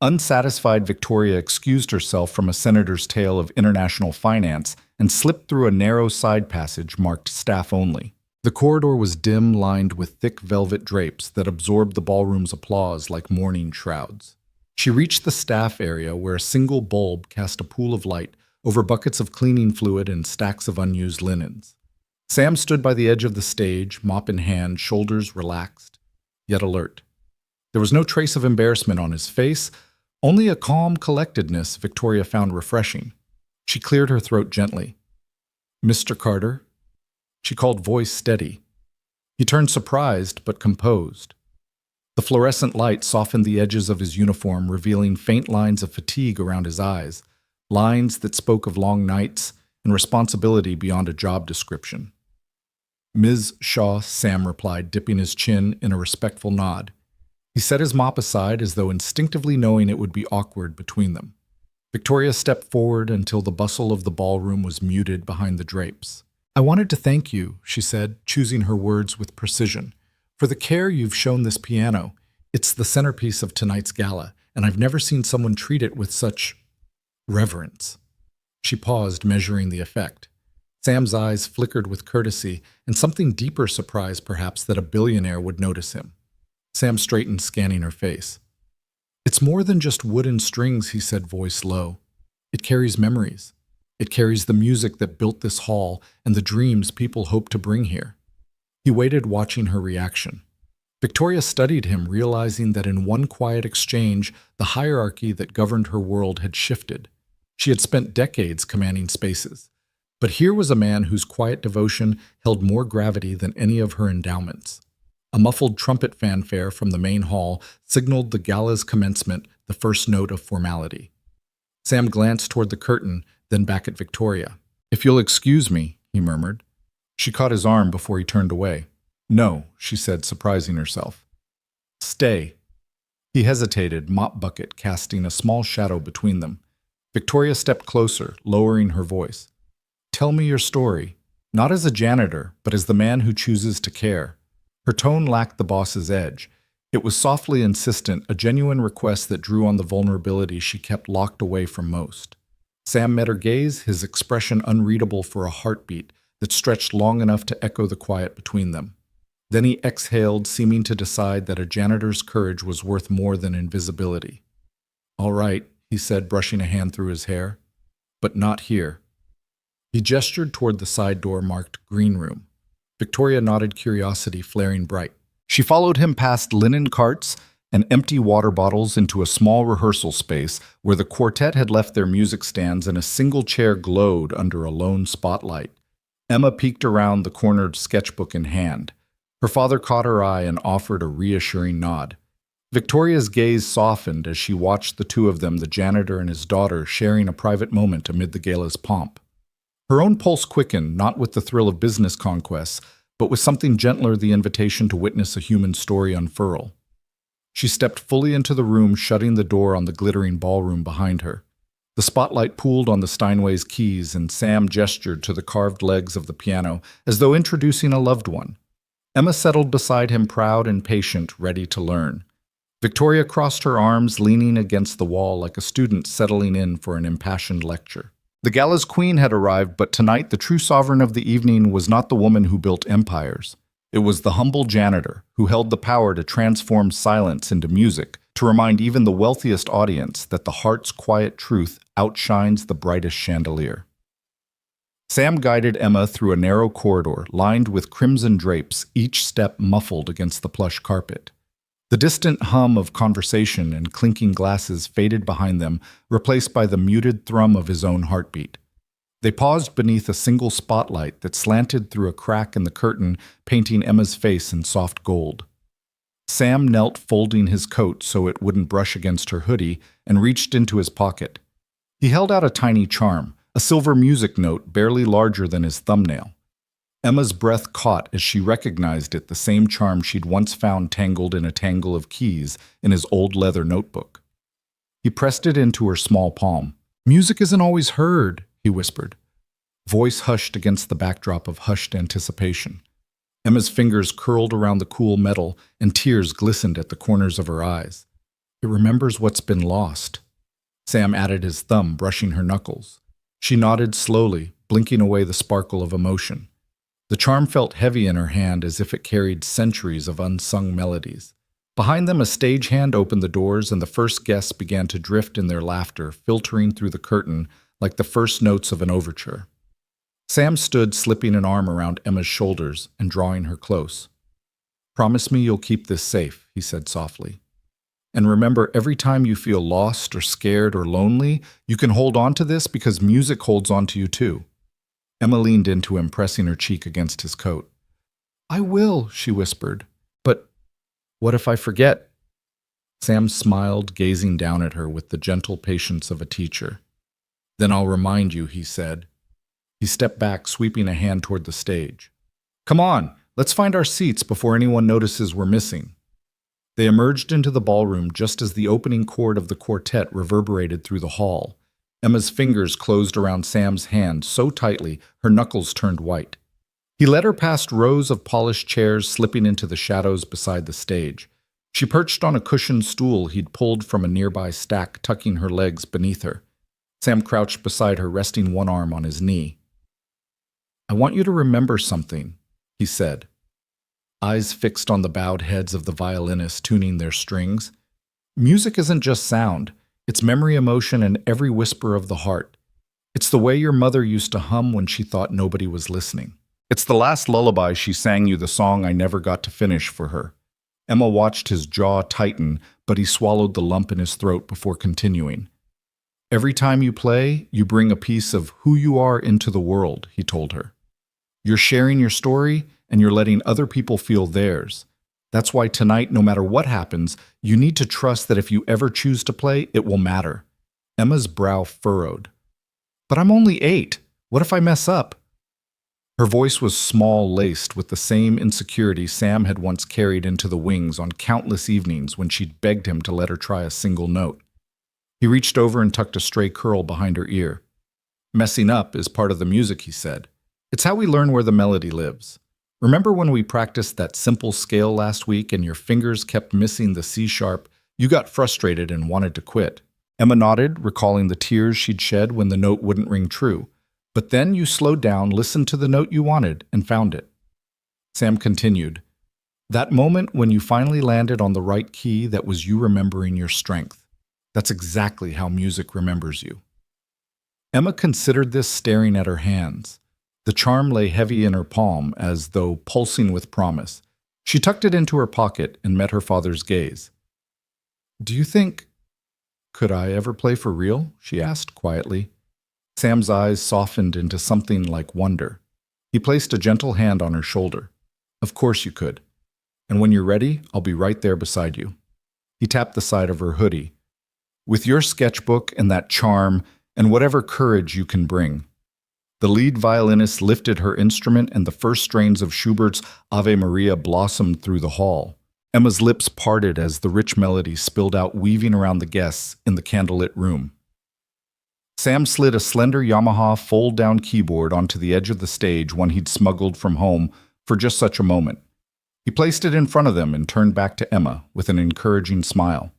Unsatisfied, Victoria excused herself from a senator's tale of international finance and slipped through a narrow side passage marked staff only. The corridor was dim, lined with thick velvet drapes that absorbed the ballroom's applause like mourning shrouds. She reached the staff area, where a single bulb cast a pool of light over buckets of cleaning fluid and stacks of unused linens. Sam stood by the edge of the stage, mop in hand, shoulders relaxed, yet alert. There was no trace of embarrassment on his face, only a calm collectedness Victoria found refreshing. She cleared her throat gently. Mr. Carter? She called, voice steady. He turned surprised but composed. The fluorescent light softened the edges of his uniform, revealing faint lines of fatigue around his eyes, lines that spoke of long nights and responsibility beyond a job description. Ms. Shaw, Sam replied, dipping his chin in a respectful nod. He set his mop aside as though instinctively knowing it would be awkward between them. Victoria stepped forward until the bustle of the ballroom was muted behind the drapes. I wanted to thank you, she said, choosing her words with precision, for the care you've shown this piano. It's the centerpiece of tonight's gala, and I've never seen someone treat it with such reverence. She paused, measuring the effect. Sam's eyes flickered with courtesy and something deeper surprise, perhaps, that a billionaire would notice him. Sam straightened, scanning her face. It's more than just wood and strings, he said, voice low. It carries memories. It carries the music that built this hall and the dreams people hope to bring here. He waited, watching her reaction. Victoria studied him, realizing that in one quiet exchange, the hierarchy that governed her world had shifted. She had spent decades commanding spaces. But here was a man whose quiet devotion held more gravity than any of her endowments. A muffled trumpet fanfare from the main hall signaled the gala's commencement, the first note of formality. Sam glanced toward the curtain, then back at Victoria. If you'll excuse me, he murmured. She caught his arm before he turned away. No, she said, surprising herself. Stay. He hesitated, mop bucket casting a small shadow between them. Victoria stepped closer, lowering her voice. Tell me your story, not as a janitor, but as the man who chooses to care. Her tone lacked the boss's edge. It was softly insistent, a genuine request that drew on the vulnerability she kept locked away from most. Sam met her gaze, his expression unreadable for a heartbeat that stretched long enough to echo the quiet between them. Then he exhaled, seeming to decide that a janitor's courage was worth more than invisibility. "All right," he said, brushing a hand through his hair. "But not here." He gestured toward the side door marked Green Room. Victoria nodded, curiosity flaring bright. She followed him past linen carts and empty water bottles into a small rehearsal space where the quartet had left their music stands and a single chair glowed under a lone spotlight. Emma peeked around, the cornered sketchbook in hand. Her father caught her eye and offered a reassuring nod. Victoria's gaze softened as she watched the two of them, the janitor and his daughter, sharing a private moment amid the gala's pomp. Her own pulse quickened, not with the thrill of business conquests, but with something gentler, the invitation to witness a human story unfurl. She stepped fully into the room, shutting the door on the glittering ballroom behind her. The spotlight pooled on the Steinway's keys, and Sam gestured to the carved legs of the piano, as though introducing a loved one. Emma settled beside him, proud and patient, ready to learn. Victoria crossed her arms, leaning against the wall like a student settling in for an impassioned lecture. The gala's queen had arrived, but tonight the true sovereign of the evening was not the woman who built empires. It was the humble janitor who held the power to transform silence into music, to remind even the wealthiest audience that the heart's quiet truth outshines the brightest chandelier. Sam guided Emma through a narrow corridor lined with crimson drapes, each step muffled against the plush carpet. The distant hum of conversation and clinking glasses faded behind them, replaced by the muted thrum of his own heartbeat. They paused beneath a single spotlight that slanted through a crack in the curtain, painting Emma's face in soft gold. Sam knelt, folding his coat so it wouldn't brush against her hoodie, and reached into his pocket. He held out a tiny charm, a silver music note barely larger than his thumbnail. Emma's breath caught as she recognized it, the same charm she'd once found tangled in a tangle of keys in his old leather notebook. He pressed it into her small palm. "Music isn't always heard," he whispered. Voice hushed against the backdrop of hushed anticipation. Emma's fingers curled around the cool metal, and tears glistened at the corners of her eyes. "It remembers what's been lost." Sam added his thumb, brushing her knuckles. She nodded slowly, blinking away the sparkle of emotion. The charm felt heavy in her hand, as if it carried centuries of unsung melodies. Behind them, a stagehand opened the doors, and the first guests began to drift in their laughter, filtering through the curtain like the first notes of an overture. Sam stood, slipping an arm around Emma's shoulders and drawing her close. "Promise me you'll keep this safe," he said softly. "And remember, every time you feel lost or scared or lonely, you can hold on to this because music holds on to you too." Emma leaned into him, pressing her cheek against his coat. "I will," she whispered. "But what if I forget?" Sam smiled, gazing down at her with the gentle patience of a teacher. "Then I'll remind you," he said. He stepped back, sweeping a hand toward the stage. "Come on, let's find our seats before anyone notices we're missing." They emerged into the ballroom just as the opening chord of the quartet reverberated through the hall. Emma's fingers closed around Sam's hand so tightly her knuckles turned white. He led her past rows of polished chairs, slipping into the shadows beside the stage. She perched on a cushioned stool he'd pulled from a nearby stack, tucking her legs beneath her. Sam crouched beside her, resting one arm on his knee. "I want you to remember something," he said, eyes fixed on the bowed heads of the violinists tuning their strings. "Music isn't just sound. It's memory, emotion, and every whisper of the heart. It's the way your mother used to hum when she thought nobody was listening. It's the last lullaby she sang you, the song I never got to finish for her." Emma watched his jaw tighten, but he swallowed the lump in his throat before continuing. "Every time you play, you bring a piece of who you are into the world," he told her. "You're sharing your story, and you're letting other people feel theirs. That's why tonight, no matter what happens, you need to trust that if you ever choose to play, it will matter." Emma's brow furrowed. "But I'm only 8. What if I mess up?" Her voice was small, laced with the same insecurity Sam had once carried into the wings on countless evenings when she'd begged him to let her try a single note. He reached over and tucked a stray curl behind her ear. "Messing up is part of the music," he said. "It's how we learn where the melody lives. Remember when we practiced that simple scale last week and your fingers kept missing the C sharp? You got frustrated and wanted to quit. Emma nodded, recalling the tears she'd shed when the note wouldn't ring true. But then you slowed down, listened to the note you wanted, and found it. Sam continued, "That moment when you finally landed on the right key, that was you remembering your strength. That's exactly how music remembers you." Emma considered this, staring at her hands. The charm lay heavy in her palm, as though pulsing with promise. She tucked it into her pocket and met her father's gaze. "Do you think... could I ever play for real?" she asked quietly. Sam's eyes softened into something like wonder. He placed a gentle hand on her shoulder. "Of course you could. And when you're ready, I'll be right there beside you." He tapped the side of her hoodie. "With your sketchbook and that charm and whatever courage you can bring." The lead violinist lifted her instrument and the first strains of Schubert's Ave Maria blossomed through the hall. Emma's lips parted as the rich melody spilled out, weaving around the guests in the candlelit room. Sam slid a slender Yamaha fold-down keyboard onto the edge of the stage, one he'd smuggled from home for just such a moment. He placed it in front of them and turned back to Emma with an encouraging smile.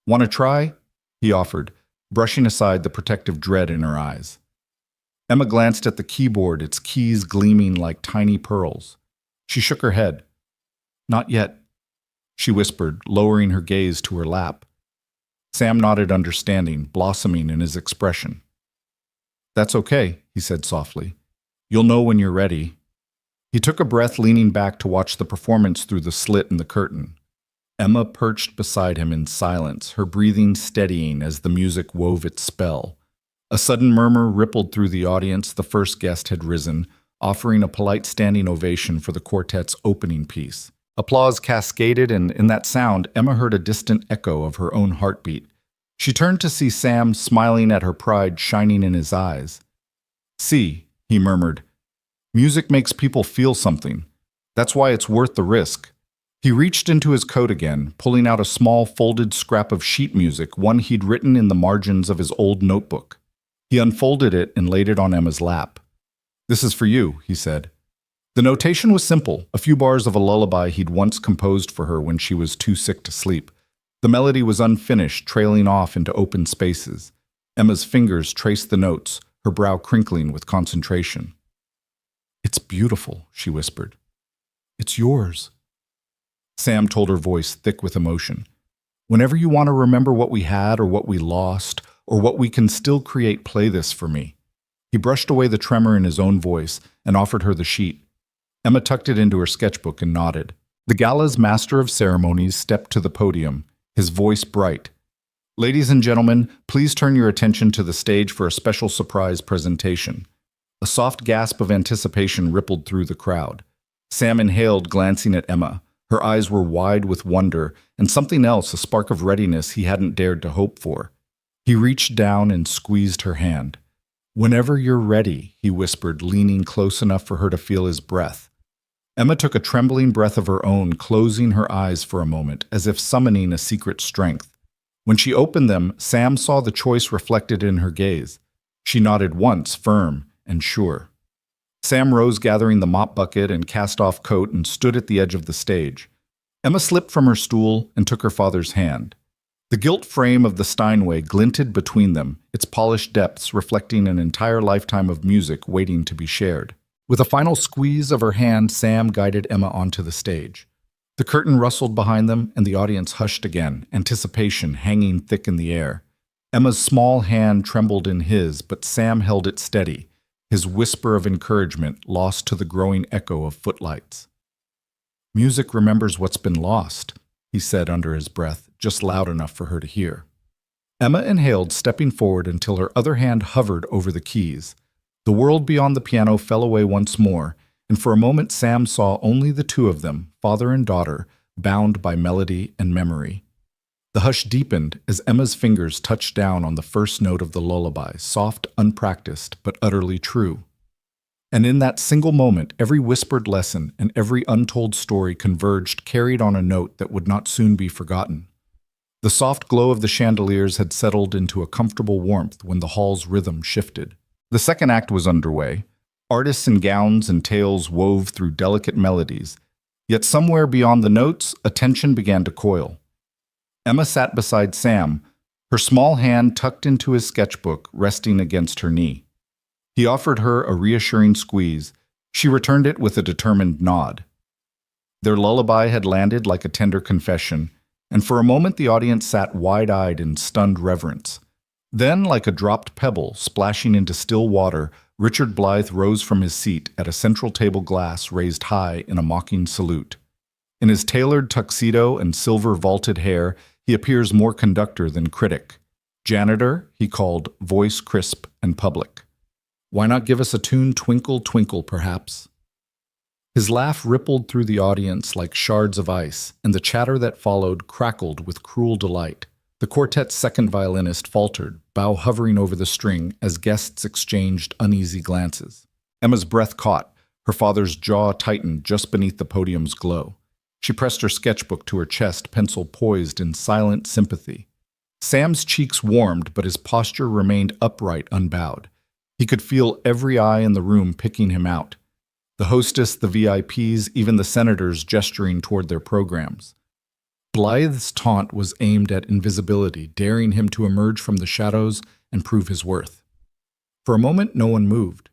"Want to try?" he offered, brushing aside the protective dread in her eyes. Emma glanced at the keyboard, its keys gleaming like tiny pearls. She shook her head. "Not yet," she whispered, lowering her gaze to her lap. Sam nodded, understanding, blossoming in his expression. "That's okay," he said softly. "You'll know when you're ready." He took a breath, leaning back to watch the performance through the slit in the curtain. Emma perched beside him in silence, her breathing steadying as the music wove its spell. A sudden murmur rippled through the audience. The first guest had risen, offering a polite standing ovation for the quartet's opening piece. Applause cascaded, and in that sound, Emma heard a distant echo of her own heartbeat. She turned to see Sam, smiling at her pride shining in his eyes. "See," he murmured, "music makes people feel something. That's why it's worth the risk." He reached into his coat again, pulling out a small folded scrap of sheet music, one he'd written in the margins of his old notebook. He unfolded it and laid it on Emma's lap. "This is for you," he said. The notation was simple, a few bars of a lullaby he'd once composed for her when she was too sick to sleep. The melody was unfinished, trailing off into open spaces. Emma's fingers traced the notes, her brow crinkling with concentration. "It's beautiful," she whispered. "It's yours." Sam told her, voice thick with emotion. "Whenever you want to remember what we had or what we lost or what we can still create, play this for me." He brushed away the tremor in his own voice and offered her the sheet. Emma tucked it into her sketchbook and nodded. The gala's master of ceremonies stepped to the podium, his voice bright. "Ladies and gentlemen, please turn your attention to the stage for a special surprise presentation." A soft gasp of anticipation rippled through the crowd. Sam inhaled, glancing at Emma. Her eyes were wide with wonder, and something else, a spark of readiness he hadn't dared to hope for. He reached down and squeezed her hand. "Whenever you're ready," he whispered, leaning close enough for her to feel his breath. Emma took a trembling breath of her own, closing her eyes for a moment, as if summoning a secret strength. When she opened them, Sam saw the choice reflected in her gaze. She nodded once, firm and sure. Sam rose, gathering the mop bucket and cast-off coat, and stood at the edge of the stage. Emma slipped from her stool and took her father's hand. The gilt frame of the Steinway glinted between them, its polished depths reflecting an entire lifetime of music waiting to be shared. With a final squeeze of her hand, Sam guided Emma onto the stage. The curtain rustled behind them, and the audience hushed again, anticipation hanging thick in the air. Emma's small hand trembled in his, but Sam held it steady, his whisper of encouragement lost to the growing echo of footlights. "Music remembers what's been lost," he said under his breath, just loud enough for her to hear. Emma inhaled, stepping forward until her other hand hovered over the keys. The world beyond the piano fell away once more, and for a moment Sam saw only the two of them, father and daughter, bound by melody and memory. The hush deepened as Emma's fingers touched down on the first note of the lullaby, soft, unpracticed, but utterly true. And in that single moment, every whispered lesson and every untold story converged, carried on a note that would not soon be forgotten. The soft glow of the chandeliers had settled into a comfortable warmth when the hall's rhythm shifted. The second act was underway. Artists in gowns and tails wove through delicate melodies. Yet somewhere beyond the notes, attention began to coil. Emma sat beside Sam, her small hand tucked into his sketchbook resting against her knee. He offered her a reassuring squeeze. She returned it with a determined nod. Their lullaby had landed like a tender confession, and for a moment the audience sat wide-eyed in stunned reverence. Then, like a dropped pebble splashing into still water, Richard Blythe rose from his seat at a central table glass raised high in a mocking salute. In his tailored tuxedo and silver-vaulted hair, he appears more conductor than critic. Janitor, he called, voice crisp and public. Why not give us a tune, Twinkle, Twinkle, perhaps? His laugh rippled through the audience like shards of ice, and the chatter that followed crackled with cruel delight. The quartet's second violinist faltered, bow hovering over the string as guests exchanged uneasy glances. Emma's breath caught. Her father's jaw tightened just beneath the podium's glow. She pressed her sketchbook to her chest, pencil poised in silent sympathy. Sam's cheeks warmed, but his posture remained upright, unbowed. He could feel every eye in the room picking him out. The hostess, the VIPs, even the senators gesturing toward their programs. Blythe's taunt was aimed at invisibility, daring him to emerge from the shadows and prove his worth. For a moment, no one moved.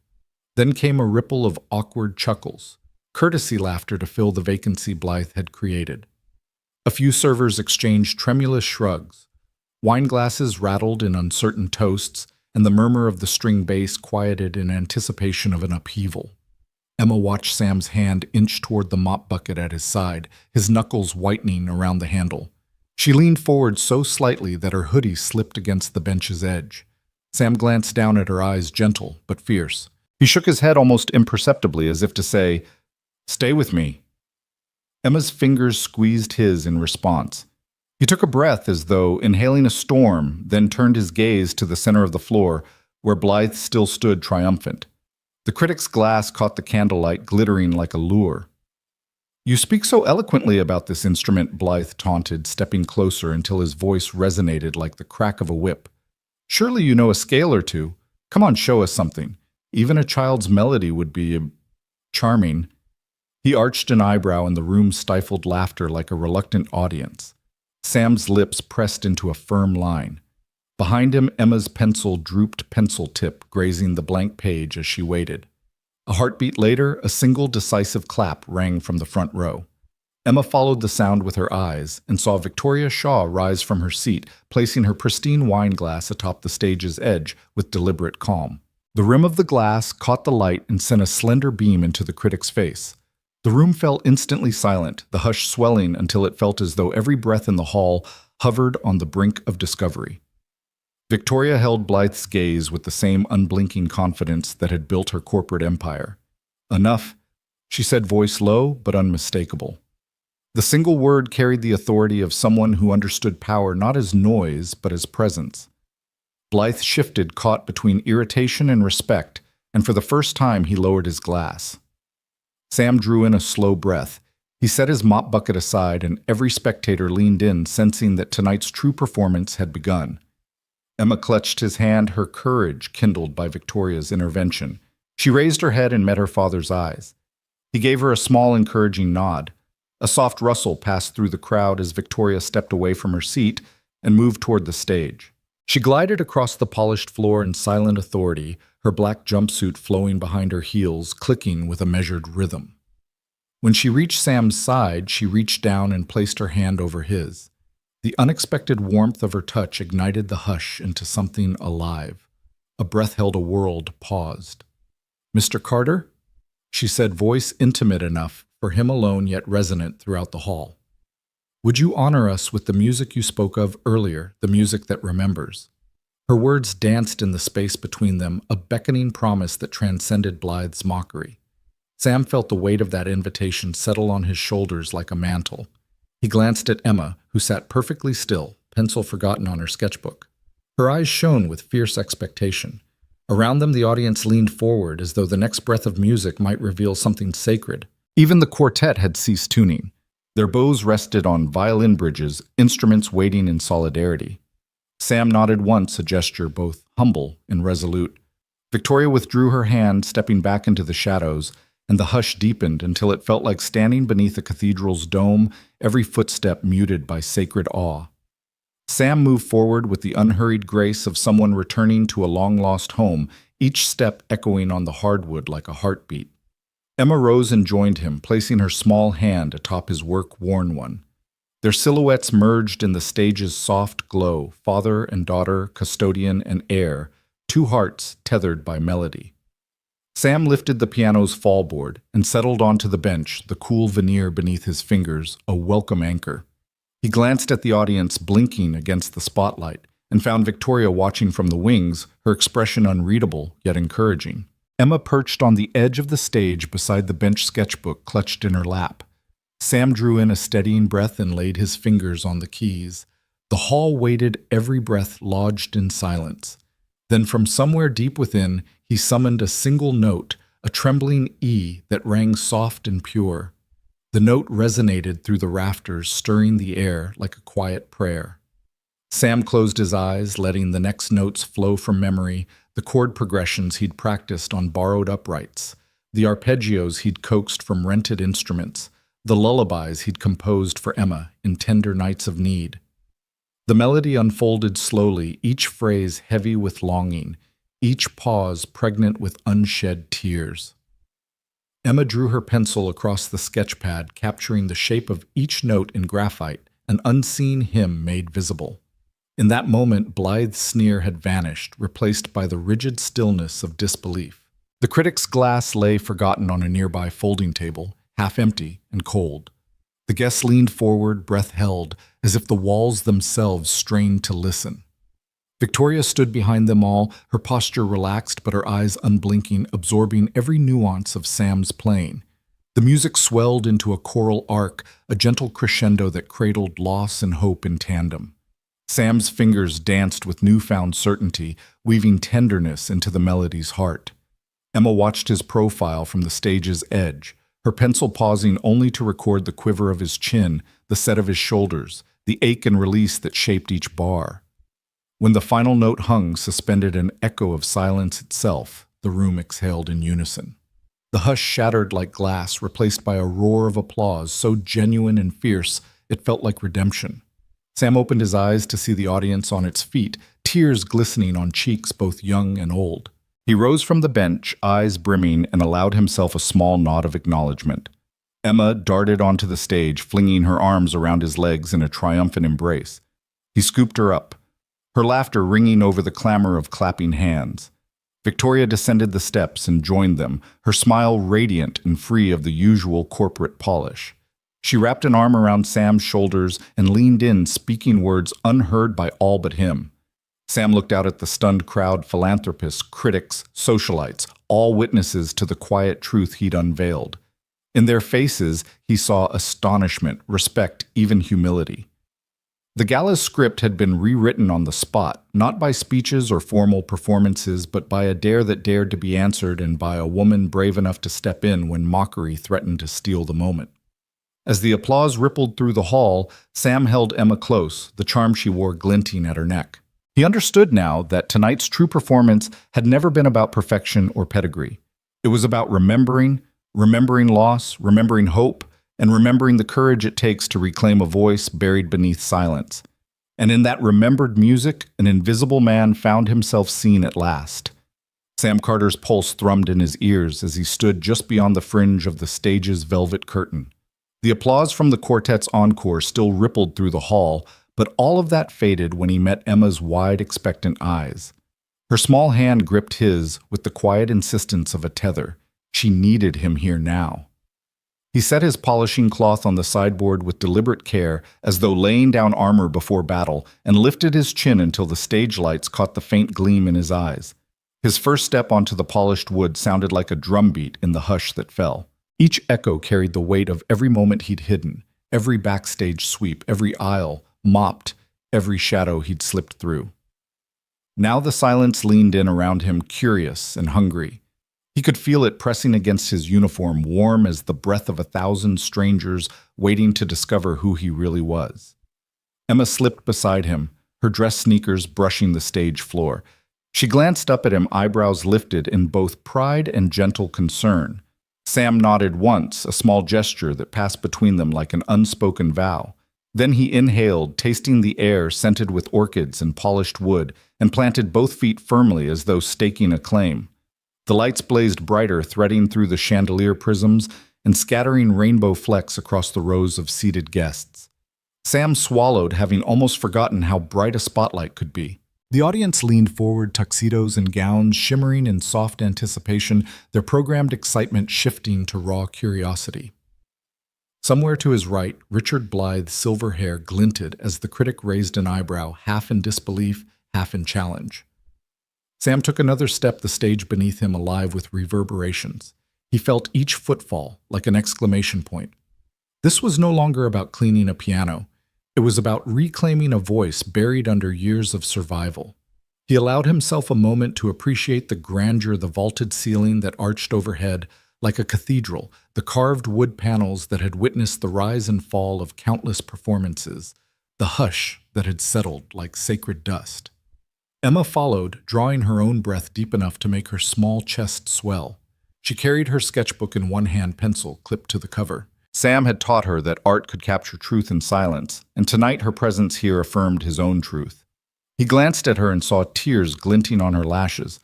Then came a ripple of awkward chuckles, courtesy laughter to fill the vacancy Blythe had created. A few servers exchanged tremulous shrugs. Wine glasses rattled in uncertain toasts, and the murmur of the string bass quieted in anticipation of an upheaval. Emma watched Sam's hand inch toward the mop bucket at his side, his knuckles whitening around the handle. She leaned forward so slightly that her hoodie slipped against the bench's edge. Sam glanced down at her eyes, gentle but fierce. He shook his head almost imperceptibly, as if to say, "Stay with me." Emma's fingers squeezed his in response. He took a breath as though inhaling a storm, then turned his gaze to the center of the floor, where Blythe still stood triumphant. The critic's glass caught the candlelight glittering like a lure. "You speak so eloquently about this instrument," Blythe taunted, stepping closer until his voice resonated like the crack of a whip. "Surely you know a scale or two. Come on, show us something. Even a child's melody would be charming." He arched an eyebrow and the room stifled laughter like a reluctant audience. Sam's lips pressed into a firm line. Behind him, Emma's pencil drooped pencil tip, grazing the blank page as she waited. A heartbeat later, a single decisive clap rang from the front row. Emma followed the sound with her eyes and saw Victoria Shaw rise from her seat, placing her pristine wine glass atop the stage's edge with deliberate calm. The rim of the glass caught the light and sent a slender beam into the critic's face. The room fell instantly silent, the hush swelling until it felt as though every breath in the hall hovered on the brink of discovery. Victoria held Blythe's gaze with the same unblinking confidence that had built her corporate empire. "Enough," she said, voice low but unmistakable. The single word carried the authority of someone who understood power not as noise but as presence. Blythe shifted, caught between irritation and respect, and for the first time he lowered his glass. Sam drew in a slow breath. He set his mop bucket aside, and every spectator leaned in, sensing that tonight's true performance had begun. Emma clutched his hand, her courage kindled by Victoria's intervention. She raised her head and met her father's eyes. He gave her a small, encouraging nod. A soft rustle passed through the crowd as Victoria stepped away from her seat and moved toward the stage. She glided across the polished floor in silent authority, her black jumpsuit flowing behind her heels, clicking with a measured rhythm. When she reached Sam's side, she reached down and placed her hand over his. The unexpected warmth of her touch ignited the hush into something alive. A breath held a world paused. "Mr. Carter?" she said, voice intimate enough for him alone yet resonant throughout the hall. "Would you honor us with the music you spoke of earlier, the music that remembers?" Her words danced in the space between them, a beckoning promise that transcended Blythe's mockery. Sam felt the weight of that invitation settle on his shoulders like a mantle. He glanced at Emma, who sat perfectly still, pencil forgotten on her sketchbook. Her eyes shone with fierce expectation. Around them, the audience leaned forward as though the next breath of music might reveal something sacred. Even the quartet had ceased tuning. Their bows rested on violin bridges, instruments waiting in solidarity. Sam nodded once, a gesture both humble and resolute. Victoria withdrew her hand, stepping back into the shadows, and the hush deepened until it felt like standing beneath a cathedral's dome, every footstep muted by sacred awe. Sam moved forward with the unhurried grace of someone returning to a long-lost home, each step echoing on the hardwood like a heartbeat. Emma rose and joined him, placing her small hand atop his work-worn one. Their silhouettes merged in the stage's soft glow, father and daughter, custodian and heir, two hearts tethered by melody. Sam lifted the piano's fallboard and settled onto the bench, the cool veneer beneath his fingers, a welcome anchor. He glanced at the audience blinking against the spotlight and found Victoria watching from the wings, her expression unreadable yet encouraging. Emma perched on the edge of the stage beside the bench sketchbook clutched in her lap. Sam drew in a steadying breath and laid his fingers on the keys. The hall waited, every breath lodged in silence. Then from somewhere deep within, he summoned a single note, a trembling E that rang soft and pure. The note resonated through the rafters, stirring the air like a quiet prayer. Sam closed his eyes, letting the next notes flow from memory, the chord progressions he'd practiced on borrowed uprights, the arpeggios he'd coaxed from rented instruments, the lullabies he'd composed for Emma in tender nights of need. The melody unfolded slowly, each phrase heavy with longing, each pause pregnant with unshed tears. Emma drew her pencil across the sketchpad, capturing the shape of each note in graphite, an unseen hymn made visible. In that moment, Blythe's sneer had vanished, replaced by the rigid stillness of disbelief. The critic's glass lay forgotten on a nearby folding table, half empty and cold. The guests leaned forward, breath held, as if the walls themselves strained to listen. Victoria stood behind them all, her posture relaxed but her eyes unblinking, absorbing every nuance of Sam's playing. The music swelled into a choral arc, a gentle crescendo that cradled loss and hope in tandem. Sam's fingers danced with newfound certainty, weaving tenderness into the melody's heart. Emma watched his profile from the stage's edge, her pencil pausing only to record the quiver of his chin, the set of his shoulders, the ache and release that shaped each bar. When the final note hung, suspended an echo of silence itself, the room exhaled in unison. The hush shattered like glass, replaced by a roar of applause so genuine and fierce it felt like redemption. Sam opened his eyes to see the audience on its feet, tears glistening on cheeks both young and old. He rose from the bench, eyes brimming, and allowed himself a small nod of acknowledgement. Emma darted onto the stage, flinging her arms around his legs in a triumphant embrace. He scooped her up, her laughter ringing over the clamor of clapping hands. Victoria descended the steps and joined them, her smile radiant and free of the usual corporate polish. She wrapped an arm around Sam's shoulders and leaned in, speaking words unheard by all but him. Sam looked out at the stunned crowd, philanthropists, critics, socialites, all witnesses to the quiet truth he'd unveiled. In their faces, he saw astonishment, respect, even humility. The gala's script had been rewritten on the spot, not by speeches or formal performances, but by a dare that dared to be answered and by a woman brave enough to step in when mockery threatened to steal the moment. As the applause rippled through the hall, Sam held Emma close, the charm she wore glinting at her neck. He understood now that tonight's true performance had never been about perfection or pedigree. It was about remembering loss, remembering hope, and remembering the courage it takes to reclaim a voice buried beneath silence. And in that remembered music, an invisible man found himself seen at last. Sam Carter's pulse thrummed in his ears as he stood just beyond the fringe of the stage's velvet curtain. The applause from the quartet's encore still rippled through the hall, but all of that faded when he met Emma's wide, expectant eyes. Her small hand gripped his with the quiet insistence of a tether. She needed him here now. He set his polishing cloth on the sideboard with deliberate care, as though laying down armor before battle, and lifted his chin until the stage lights caught the faint gleam in his eyes. His first step onto the polished wood sounded like a drumbeat in the hush that fell. Each echo carried the weight of every moment he'd hidden, every backstage sweep, every aisle, mopped, every shadow he'd slipped through. Now the silence leaned in around him, curious and hungry. He could feel it pressing against his uniform, warm as the breath of 1,000 strangers waiting to discover who he really was. Emma slipped beside him, her dress sneakers brushing the stage floor. She glanced up at him, eyebrows lifted in both pride and gentle concern. Sam nodded once, a small gesture that passed between them like an unspoken vow. Then he inhaled, tasting the air scented with orchids and polished wood, and planted both feet firmly as though staking a claim. The lights blazed brighter, threading through the chandelier prisms and scattering rainbow flecks across the rows of seated guests. Sam swallowed, having almost forgotten how bright a spotlight could be. The audience leaned forward, tuxedos and gowns shimmering in soft anticipation, their programmed excitement shifting to raw curiosity. Somewhere to his right, Richard Blythe's silver hair glinted as the critic raised an eyebrow, half in disbelief, half in challenge. Sam took another step, the stage beneath him alive with reverberations. He felt each footfall like an exclamation point. This was no longer about cleaning a piano. It was about reclaiming a voice buried under years of survival. He allowed himself a moment to appreciate the grandeur, the vaulted ceiling that arched overhead like a cathedral, the carved wood panels that had witnessed the rise and fall of countless performances, the hush that had settled like sacred dust. Emma followed, drawing her own breath deep enough to make her small chest swell. She carried her sketchbook in one hand, pencil clipped to the cover. Sam had taught her that art could capture truth in silence, and tonight her presence here affirmed his own truth. He glanced at her and saw tears glinting on her lashes.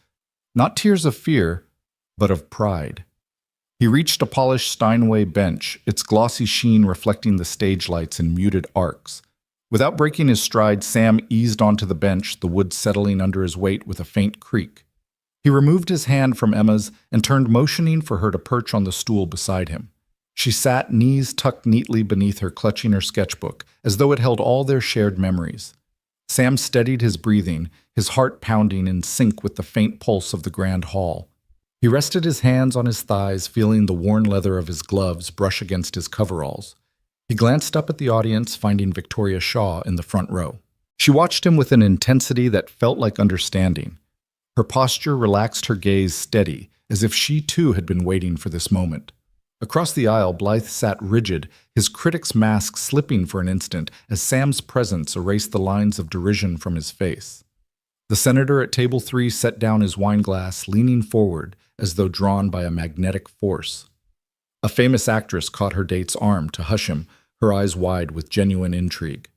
Not tears of fear, but of pride. He reached a polished Steinway bench, its glossy sheen reflecting the stage lights in muted arcs. Without breaking his stride, Sam eased onto the bench, the wood settling under his weight with a faint creak. He removed his hand from Emma's and turned, motioning for her to perch on the stool beside him. She sat, knees tucked neatly beneath her, clutching her sketchbook, as though it held all their shared memories. Sam steadied his breathing, his heart pounding in sync with the faint pulse of the grand hall. He rested his hands on his thighs, feeling the worn leather of his gloves brush against his coveralls. He glanced up at the audience, finding Victoria Shaw in the front row. She watched him with an intensity that felt like understanding. Her posture relaxed, her gaze steady, as if she too had been waiting for this moment. Across the aisle, Blythe sat rigid, his critic's mask slipping for an instant as Sam's presence erased the lines of derision from his face. The senator at table 3 set down his wineglass, leaning forward as though drawn by a magnetic force. A famous actress caught her date's arm to hush him, her eyes wide with genuine intrigue.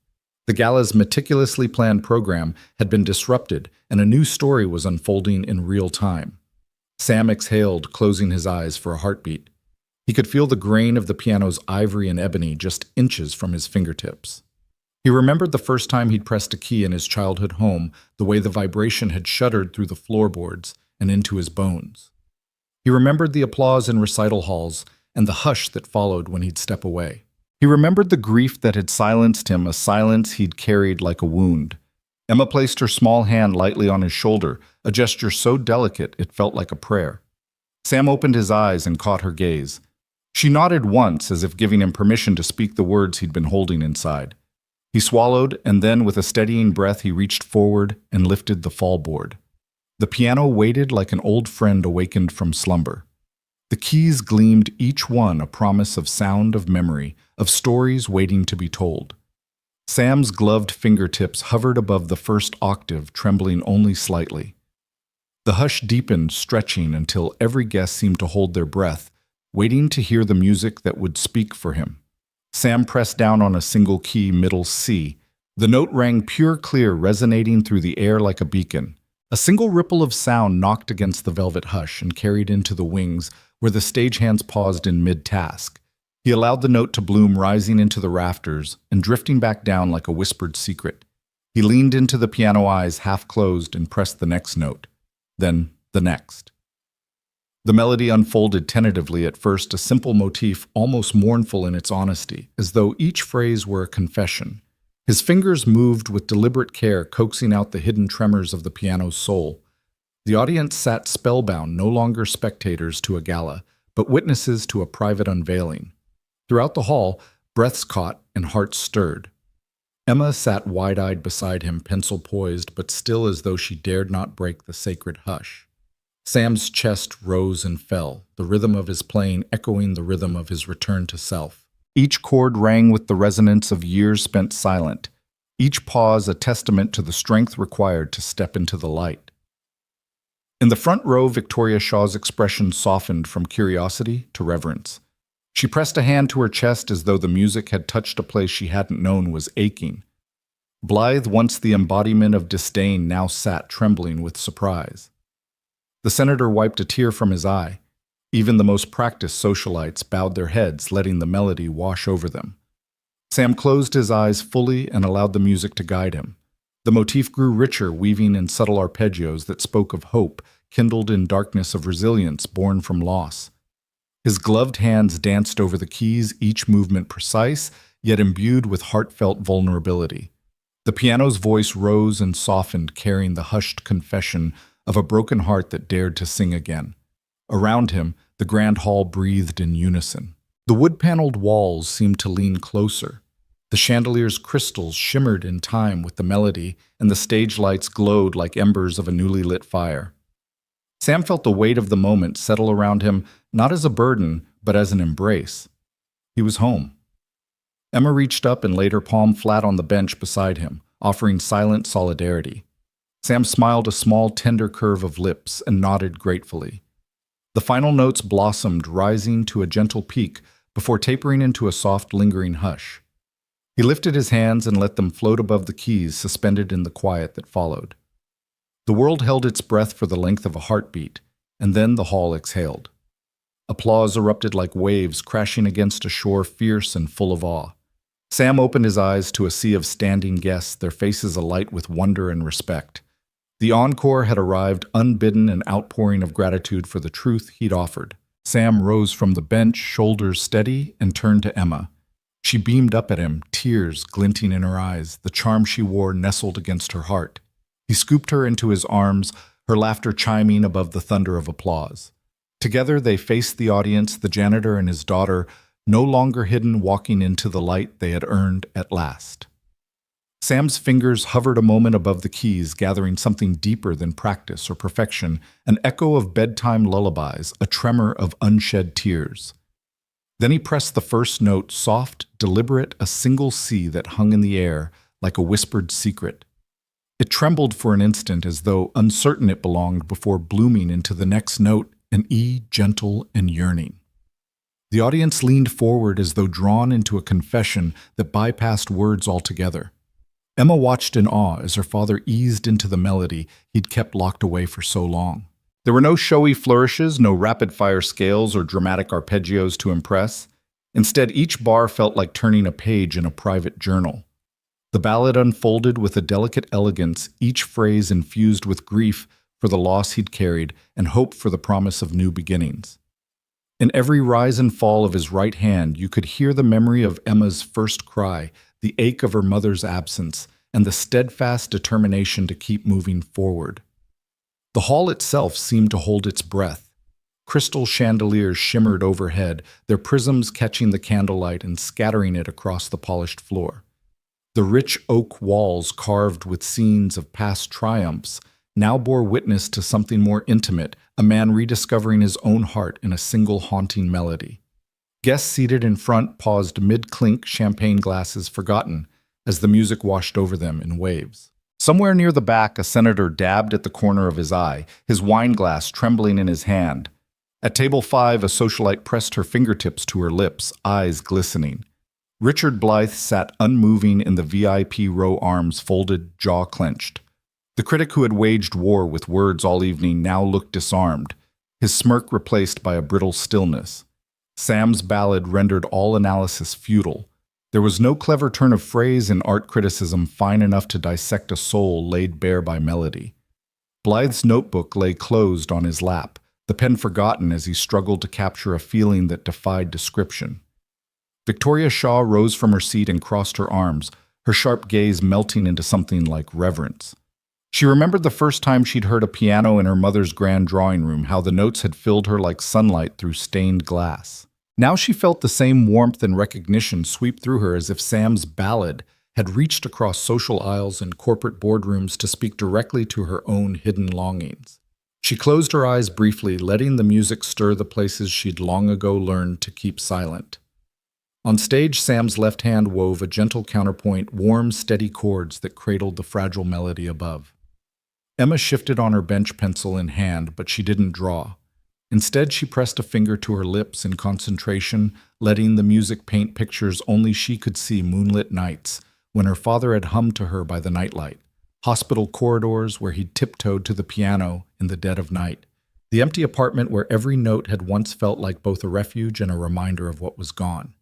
The gala's meticulously planned program had been disrupted, and a new story was unfolding in real time. Sam exhaled, closing his eyes for a heartbeat. He could feel the grain of the piano's ivory and ebony just inches from his fingertips. He remembered the first time he'd pressed a key in his childhood home, the way the vibration had shuddered through the floorboards and into his bones. He remembered the applause in recital halls and the hush that followed when he'd step away. He remembered the grief that had silenced him, a silence he'd carried like a wound. Emma placed her small hand lightly on his shoulder, a gesture so delicate it felt like a prayer. Sam opened his eyes and caught her gaze. She nodded once, as if giving him permission to speak the words he'd been holding inside. He swallowed, and then with a steadying breath he reached forward and lifted the fallboard. The piano waited like an old friend awakened from slumber. The keys gleamed, each one a promise of sound, of memory, of stories waiting to be told. Sam's gloved fingertips hovered above the first octave, trembling only slightly. The hush deepened, stretching until every guest seemed to hold their breath, waiting to hear the music that would speak for him. Sam pressed down on a single key, middle C. The note rang pure clear, resonating through the air like a beacon. A single ripple of sound knocked against the velvet hush and carried into the wings, where the stagehands paused in mid-task. He allowed the note to bloom, rising into the rafters and drifting back down like a whispered secret. He leaned into the piano, eyes half closed, and pressed the next note. Then the next. The melody unfolded tentatively at first, a simple motif, almost mournful in its honesty, as though each phrase were a confession. His fingers moved with deliberate care, coaxing out the hidden tremors of the piano's soul. The audience sat spellbound, no longer spectators to a gala, but witnesses to a private unveiling. Throughout the hall, breaths caught and hearts stirred. Emma sat wide-eyed beside him, pencil poised, but still as though she dared not break the sacred hush. Sam's chest rose and fell, the rhythm of his playing echoing the rhythm of his return to self. Each chord rang with the resonance of years spent silent, each pause a testament to the strength required to step into the light. In the front row, Victoria Shaw's expression softened from curiosity to reverence. She pressed a hand to her chest as though the music had touched a place she hadn't known was aching. Blythe, once the embodiment of disdain, now sat trembling with surprise. The senator wiped a tear from his eye. Even the most practiced socialites bowed their heads, letting the melody wash over them. Sam closed his eyes fully and allowed the music to guide him. The motif grew richer, weaving in subtle arpeggios that spoke of hope, kindled in darkness of resilience born from loss. His gloved hands danced over the keys, each movement precise, yet imbued with heartfelt vulnerability. The piano's voice rose and softened, carrying the hushed confession of a broken heart that dared to sing again. Around him, the grand hall breathed in unison. The wood-paneled walls seemed to lean closer. The chandelier's crystals shimmered in time with the melody, and the stage lights glowed like embers of a newly lit fire. Sam felt the weight of the moment settle around him, not as a burden, but as an embrace. He was home. Emma reached up and laid her palm flat on the bench beside him, offering silent solidarity. Sam smiled a small, tender curve of lips and nodded gratefully. The final notes blossomed, rising to a gentle peak before tapering into a soft, lingering hush. He lifted his hands and let them float above the keys, suspended in the quiet that followed. The world held its breath for the length of a heartbeat, and then the hall exhaled. Applause erupted like waves crashing against a shore fierce and full of awe. Sam opened his eyes to a sea of standing guests, their faces alight with wonder and respect. The encore had arrived, unbidden, an outpouring of gratitude for the truth he'd offered. Sam rose from the bench, shoulders steady, and turned to Emma. She beamed up at him, tears glinting in her eyes, the charm she wore nestled against her heart. He scooped her into his arms, her laughter chiming above the thunder of applause. Together they faced the audience, the janitor and his daughter, no longer hidden, walking into the light they had earned at last. Sam's fingers hovered a moment above the keys, gathering something deeper than practice or perfection, an echo of bedtime lullabies, a tremor of unshed tears. Then he pressed the first note, soft, deliberate, a single C that hung in the air like a whispered secret. It trembled for an instant as though uncertain it belonged before blooming into the next note, an E, gentle and yearning. The audience leaned forward as though drawn into a confession that bypassed words altogether. Emma watched in awe as her father eased into the melody he'd kept locked away for so long. There were no showy flourishes, no rapid-fire scales or dramatic arpeggios to impress. Instead, each bar felt like turning a page in a private journal. The ballad unfolded with a delicate elegance, each phrase infused with grief for the loss he'd carried and hope for the promise of new beginnings. In every rise and fall of his right hand, you could hear the memory of Emma's first cry, the ache of her mother's absence, and the steadfast determination to keep moving forward. The hall itself seemed to hold its breath. Crystal chandeliers shimmered overhead, their prisms catching the candlelight and scattering it across the polished floor. The rich oak walls, carved with scenes of past triumphs, now bore witness to something more intimate, a man rediscovering his own heart in a single haunting melody. Guests seated in front paused mid-clink, champagne glasses forgotten, as the music washed over them in waves. Somewhere near the back, a senator dabbed at the corner of his eye, his wine glass trembling in his hand. At table 5, a socialite pressed her fingertips to her lips, eyes glistening. Richard Blythe sat unmoving in the VIP row, arms folded, jaw clenched. The critic who had waged war with words all evening now looked disarmed, his smirk replaced by a brittle stillness. Sam's ballad rendered all analysis futile. There was no clever turn of phrase in art criticism fine enough to dissect a soul laid bare by melody. Blythe's notebook lay closed on his lap, the pen forgotten as he struggled to capture a feeling that defied description. Victoria Shaw rose from her seat and crossed her arms, her sharp gaze melting into something like reverence. She remembered the first time she'd heard a piano in her mother's grand drawing room, how the notes had filled her like sunlight through stained glass. Now she felt the same warmth and recognition sweep through her as if Sam's ballad had reached across social aisles and corporate boardrooms to speak directly to her own hidden longings. She closed her eyes briefly, letting the music stir the places she'd long ago learned to keep silent. On stage, Sam's left hand wove a gentle counterpoint, warm, steady chords that cradled the fragile melody above. Emma shifted on her bench, pencil in hand, but she didn't draw. Instead, she pressed a finger to her lips in concentration, letting the music paint pictures only she could see moonlit nights, when her father had hummed to her by the nightlight, hospital corridors where he'd tiptoed to the piano in the dead of night, the empty apartment where every note had once felt like both a refuge and a reminder of what was gone.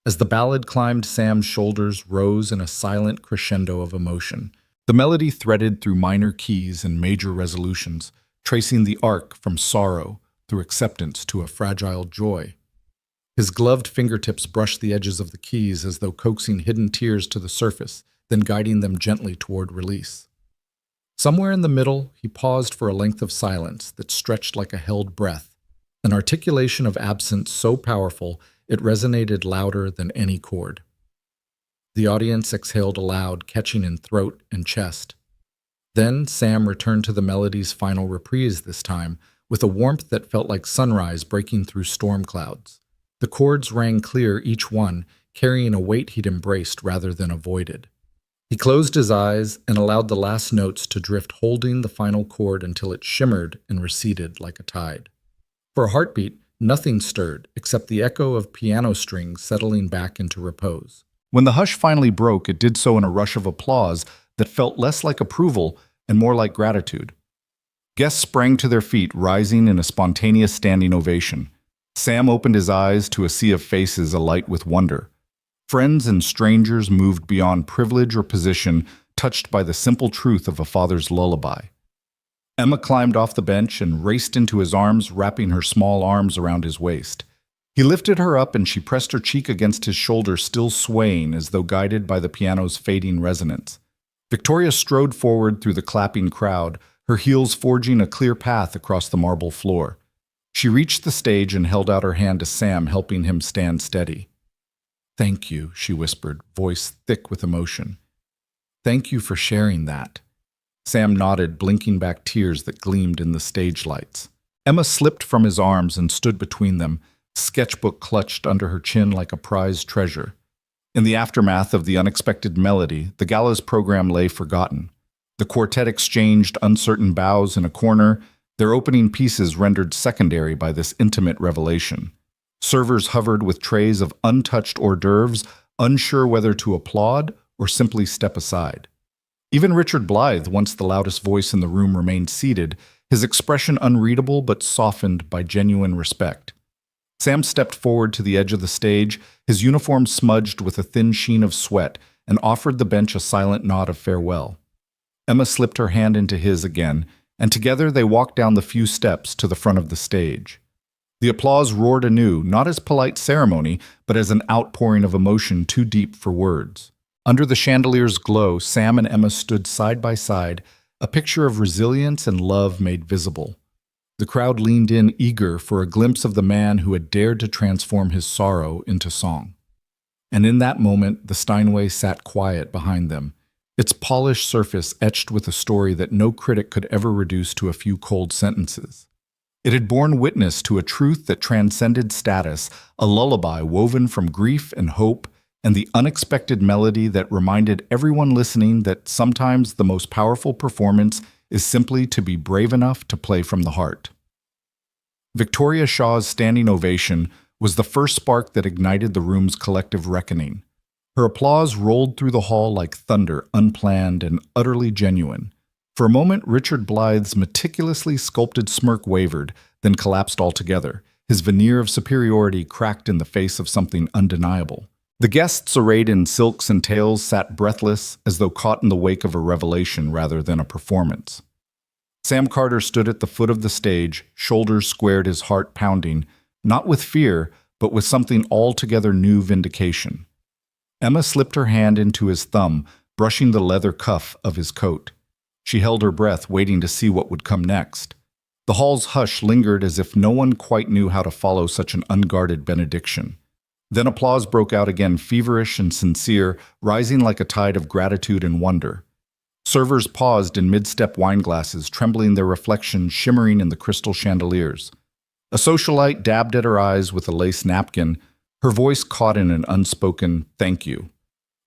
As the ballad climbed, Sam's shoulders rose in a silent crescendo of emotion. The melody threaded through minor keys and major resolutions, tracing the arc from sorrow through acceptance to a fragile joy. His gloved fingertips brushed the edges of the keys as though coaxing hidden tears to the surface, then guiding them gently toward release. Somewhere in the middle, he paused for a length of silence that stretched like a held breath, an articulation of absence so powerful it resonated louder than any chord. The audience exhaled aloud, catching in throat and chest. Then Sam returned to the melody's final reprise this time, with a warmth that felt like sunrise breaking through storm clouds. The chords rang clear, each one, carrying a weight he'd embraced rather than avoided. He closed his eyes and allowed the last notes to drift, holding the final chord until it shimmered and receded like a tide. For a heartbeat, nothing stirred except the echo of piano strings settling back into repose. When the hush finally broke, it did so in a rush of applause that felt less like approval and more like gratitude. Guests sprang to their feet, rising in a spontaneous standing ovation. Sam opened his eyes to a sea of faces alight with wonder. Friends and strangers moved beyond privilege or position, touched by the simple truth of a father's lullaby. Emma climbed off the bench and raced into his arms, wrapping her small arms around his waist. He lifted her up and she pressed her cheek against his shoulder, still swaying as though guided by the piano's fading resonance. Victoria strode forward through the clapping crowd, her heels forging a clear path across the marble floor. She reached the stage and held out her hand to Sam, helping him stand steady. "Thank you," she whispered, voice thick with emotion. "Thank you for sharing that." Sam nodded, blinking back tears that gleamed in the stage lights. Emma slipped from his arms and stood between them, sketchbook clutched under her chin like a prized treasure. In the aftermath of the unexpected melody, the gala's program lay forgotten. The quartet exchanged uncertain bows in a corner, their opening pieces rendered secondary by this intimate revelation. Servers hovered with trays of untouched hors d'oeuvres, unsure whether to applaud or simply step aside. Even Richard Blythe, once the loudest voice in the room, remained seated, his expression unreadable but softened by genuine respect. Sam stepped forward to the edge of the stage, his uniform smudged with a thin sheen of sweat, and offered the bench a silent nod of farewell. Emma slipped her hand into his again, and together they walked down the few steps to the front of the stage. The applause roared anew, not as polite ceremony, but as an outpouring of emotion too deep for words. Under the chandelier's glow, Sam and Emma stood side by side, a picture of resilience and love made visible. The crowd leaned in, eager for a glimpse of the man who had dared to transform his sorrow into song. And in that moment, the Steinway sat quiet behind them, its polished surface etched with a story that no critic could ever reduce to a few cold sentences. It had borne witness to a truth that transcended status, a lullaby woven from grief and hope, and the unexpected melody that reminded everyone listening that sometimes the most powerful performance is simply to be brave enough to play from the heart. Victoria Shaw's standing ovation was the first spark that ignited the room's collective reckoning. Her applause rolled through the hall like thunder, unplanned and utterly genuine. For a moment, Richard Blythe's meticulously sculpted smirk wavered, then collapsed altogether. His veneer of superiority cracked in the face of something undeniable. The guests, arrayed in silks and tails, sat breathless, as though caught in the wake of a revelation rather than a performance. Sam Carter stood at the foot of the stage, shoulders squared, his heart pounding, not with fear, but with something altogether new: vindication. Emma slipped her hand into his thumb, brushing the leather cuff of his coat. She held her breath, waiting to see what would come next. The hall's hush lingered as if no one quite knew how to follow such an unguarded benediction. Then applause broke out again, feverish and sincere, rising like a tide of gratitude and wonder. Servers paused in mid-step wine glasses, trembling, their reflections shimmering in the crystal chandeliers. A socialite dabbed at her eyes with a lace napkin, her voice caught in an unspoken "thank you."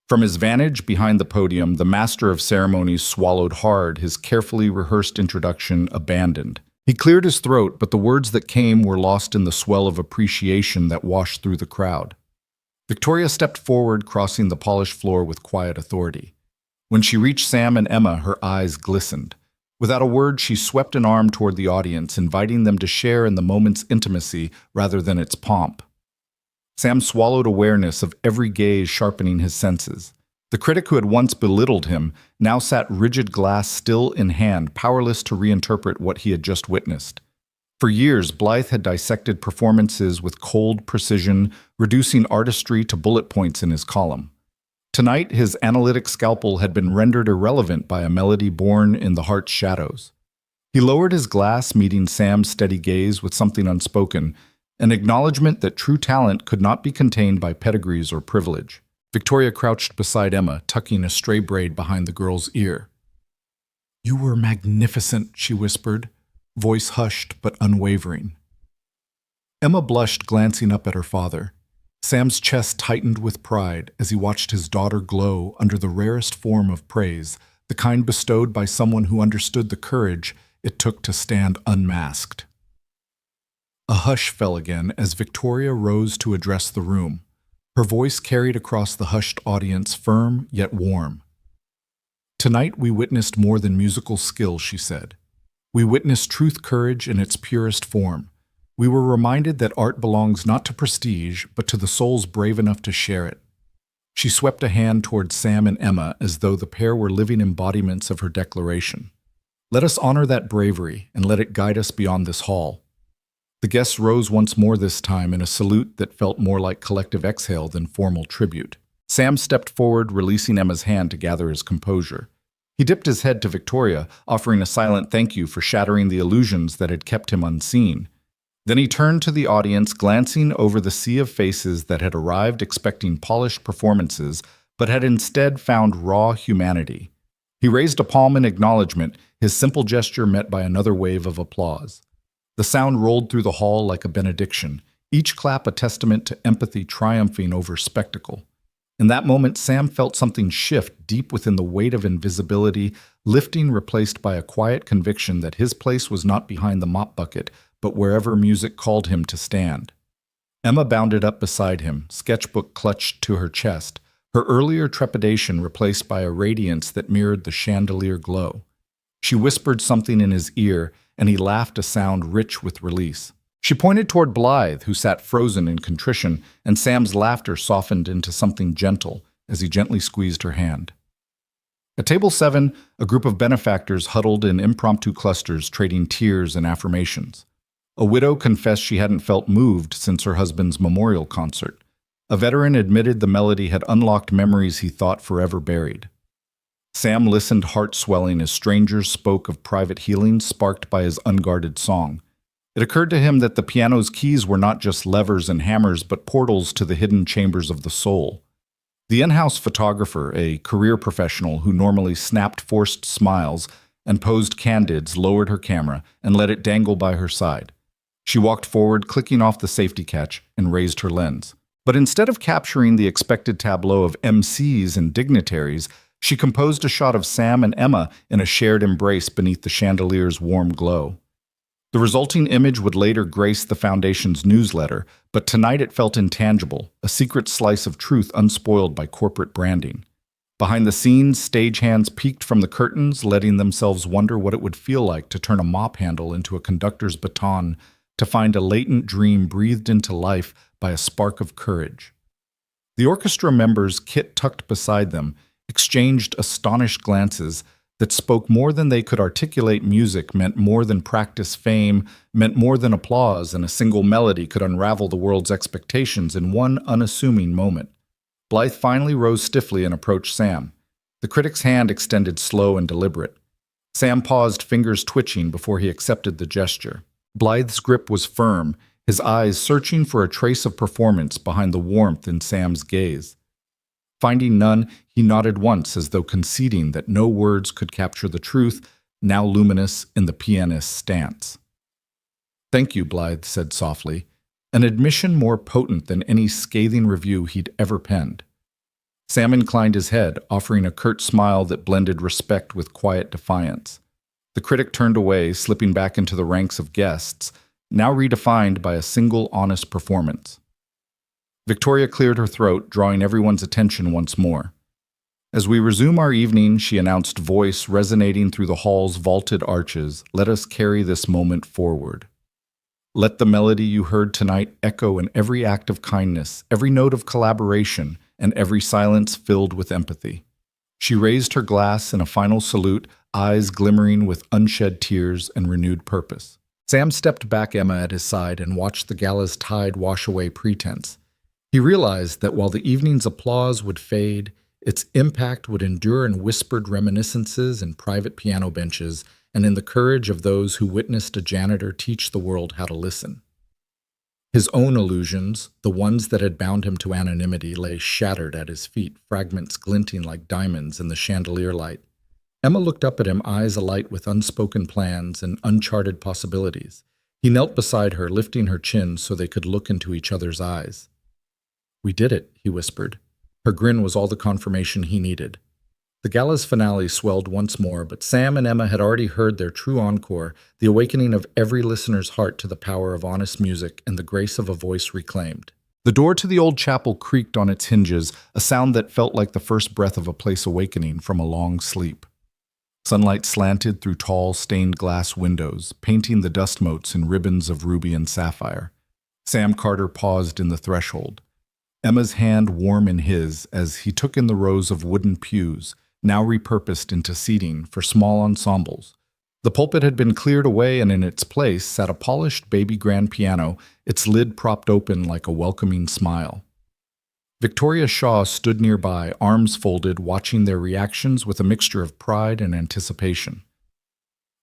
From his vantage behind the podium, the master of ceremonies swallowed hard, his carefully rehearsed introduction abandoned. He cleared his throat, but the words that came were lost in the swell of appreciation that washed through the crowd. Victoria stepped forward, crossing the polished floor with quiet authority. When she reached Sam and Emma, her eyes glistened. Without a word, she swept an arm toward the audience, inviting them to share in the moment's intimacy rather than its pomp. Sam swallowed awareness of every gaze sharpening his senses. The critic who had once belittled him now sat rigid glass still in hand, powerless to reinterpret what he had just witnessed. For years, Blythe had dissected performances with cold precision, reducing artistry to bullet points in his column. Tonight, his analytic scalpel had been rendered irrelevant by a melody born in the heart's shadows. He lowered his glass, meeting Sam's steady gaze with something unspoken, an acknowledgement that true talent could not be contained by pedigrees or privilege. Victoria crouched beside Emma, tucking a stray braid behind the girl's ear. "You were magnificent," she whispered, voice hushed but unwavering. Emma blushed, glancing up at her father. Sam's chest tightened with pride as he watched his daughter glow under the rarest form of praise, the kind bestowed by someone who understood the courage it took to stand unmasked. A hush fell again as Victoria rose to address the room. Her voice carried across the hushed audience, firm yet warm. "Tonight we witnessed more than musical skill," she said. "We witnessed truth, courage in its purest form. We were reminded that art belongs not to prestige, but to the souls brave enough to share it." She swept a hand toward Sam and Emma as though the pair were living embodiments of her declaration. "Let us honor that bravery and let it guide us beyond this hall." The guests rose once more, this time in a salute that felt more like collective exhale than formal tribute. Sam stepped forward, releasing Emma's hand to gather his composure. He dipped his head to Victoria, offering a silent thank you for shattering the illusions that had kept him unseen. Then he turned to the audience, glancing over the sea of faces that had arrived expecting polished performances, but had instead found raw humanity. He raised a palm in acknowledgement, his simple gesture met by another wave of applause. The sound rolled through the hall like a benediction, each clap a testament to empathy triumphing over spectacle. In that moment, Sam felt something shift deep within the weight of invisibility, lifting, replaced by a quiet conviction that his place was not behind the mop bucket, but wherever music called him to stand. Emma bounded up beside him, sketchbook clutched to her chest, her earlier trepidation replaced by a radiance that mirrored the chandelier glow. She whispered something in his ear, and he laughed, a sound rich with release. She pointed toward Blythe, who sat frozen in contrition, and Sam's laughter softened into something gentle as he gently squeezed her hand. At table 7, a group of benefactors huddled in impromptu clusters, trading tears and affirmations. A widow confessed she hadn't felt moved since her husband's memorial concert. A veteran admitted the melody had unlocked memories he thought forever buried. Sam listened, heart-swelling, as strangers spoke of private healing sparked by his unguarded song. It occurred to him that the piano's keys were not just levers and hammers, but portals to the hidden chambers of the soul. The in-house photographer, a career professional who normally snapped forced smiles and posed candids, lowered her camera and let it dangle by her side. She walked forward, clicking off the safety catch, and raised her lens. But instead of capturing the expected tableau of MCs and dignitaries, she composed a shot of Sam and Emma in a shared embrace beneath the chandelier's warm glow. The resulting image would later grace the Foundation's newsletter, but tonight it felt intangible, a secret slice of truth unspoiled by corporate branding. Behind the scenes, stagehands peeked from the curtains, letting themselves wonder what it would feel like to turn a mop handle into a conductor's baton, to find a latent dream breathed into life by a spark of courage. The orchestra members, kit tucked beside them, exchanged astonished glances that spoke more than they could articulate. Music meant more than practice, fame meant more than applause, and a single melody could unravel the world's expectations in one unassuming moment. Blythe finally rose stiffly and approached Sam. The critic's hand extended slow and deliberate. Sam paused, fingers twitching, before he accepted the gesture. Blythe's grip was firm, his eyes searching for a trace of performance behind the warmth in Sam's gaze. Finding none, he nodded once as though conceding that no words could capture the truth, now luminous in the pianist's stance. "Thank you," Blythe said softly, an admission more potent than any scathing review he'd ever penned. Sam inclined his head, offering a curt smile that blended respect with quiet defiance. The critic turned away, slipping back into the ranks of guests, now redefined by a single honest performance. Victoria cleared her throat, drawing everyone's attention once more. As we resume our evening, she announced, voice resonating through the hall's vaulted arches, let us carry this moment forward. Let the melody you heard tonight echo in every act of kindness, every note of collaboration, and every silence filled with empathy. She raised her glass in a final salute, eyes glimmering with unshed tears and renewed purpose. Sam stepped back Emma at his side and watched the gala's tide wash away pretense. He realized that while the evening's applause would fade, its impact would endure in whispered reminiscences and private piano benches and in the courage of those who witnessed a janitor teach the world how to listen. His own illusions, the ones that had bound him to anonymity, lay shattered at his feet, fragments glinting like diamonds in the chandelier light. Emma looked up at him, eyes alight with unspoken plans and uncharted possibilities. He knelt beside her, lifting her chin so they could look into each other's eyes. "We did it," he whispered. Her grin was all the confirmation he needed. The gala's finale swelled once more, but Sam and Emma had already heard their true encore, the awakening of every listener's heart to the power of honest music and the grace of a voice reclaimed. The door to the old chapel creaked on its hinges, a sound that felt like the first breath of a place awakening from a long sleep. Sunlight slanted through tall, stained glass windows, painting the dust motes in ribbons of ruby and sapphire. Sam Carter paused in the threshold, Emma's hand warm in his as he took in the rows of wooden pews, now repurposed into seating for small ensembles. The pulpit had been cleared away, and in its place sat a polished baby grand piano, its lid propped open like a welcoming smile. Victoria Shaw stood nearby, arms folded, watching their reactions with a mixture of pride and anticipation.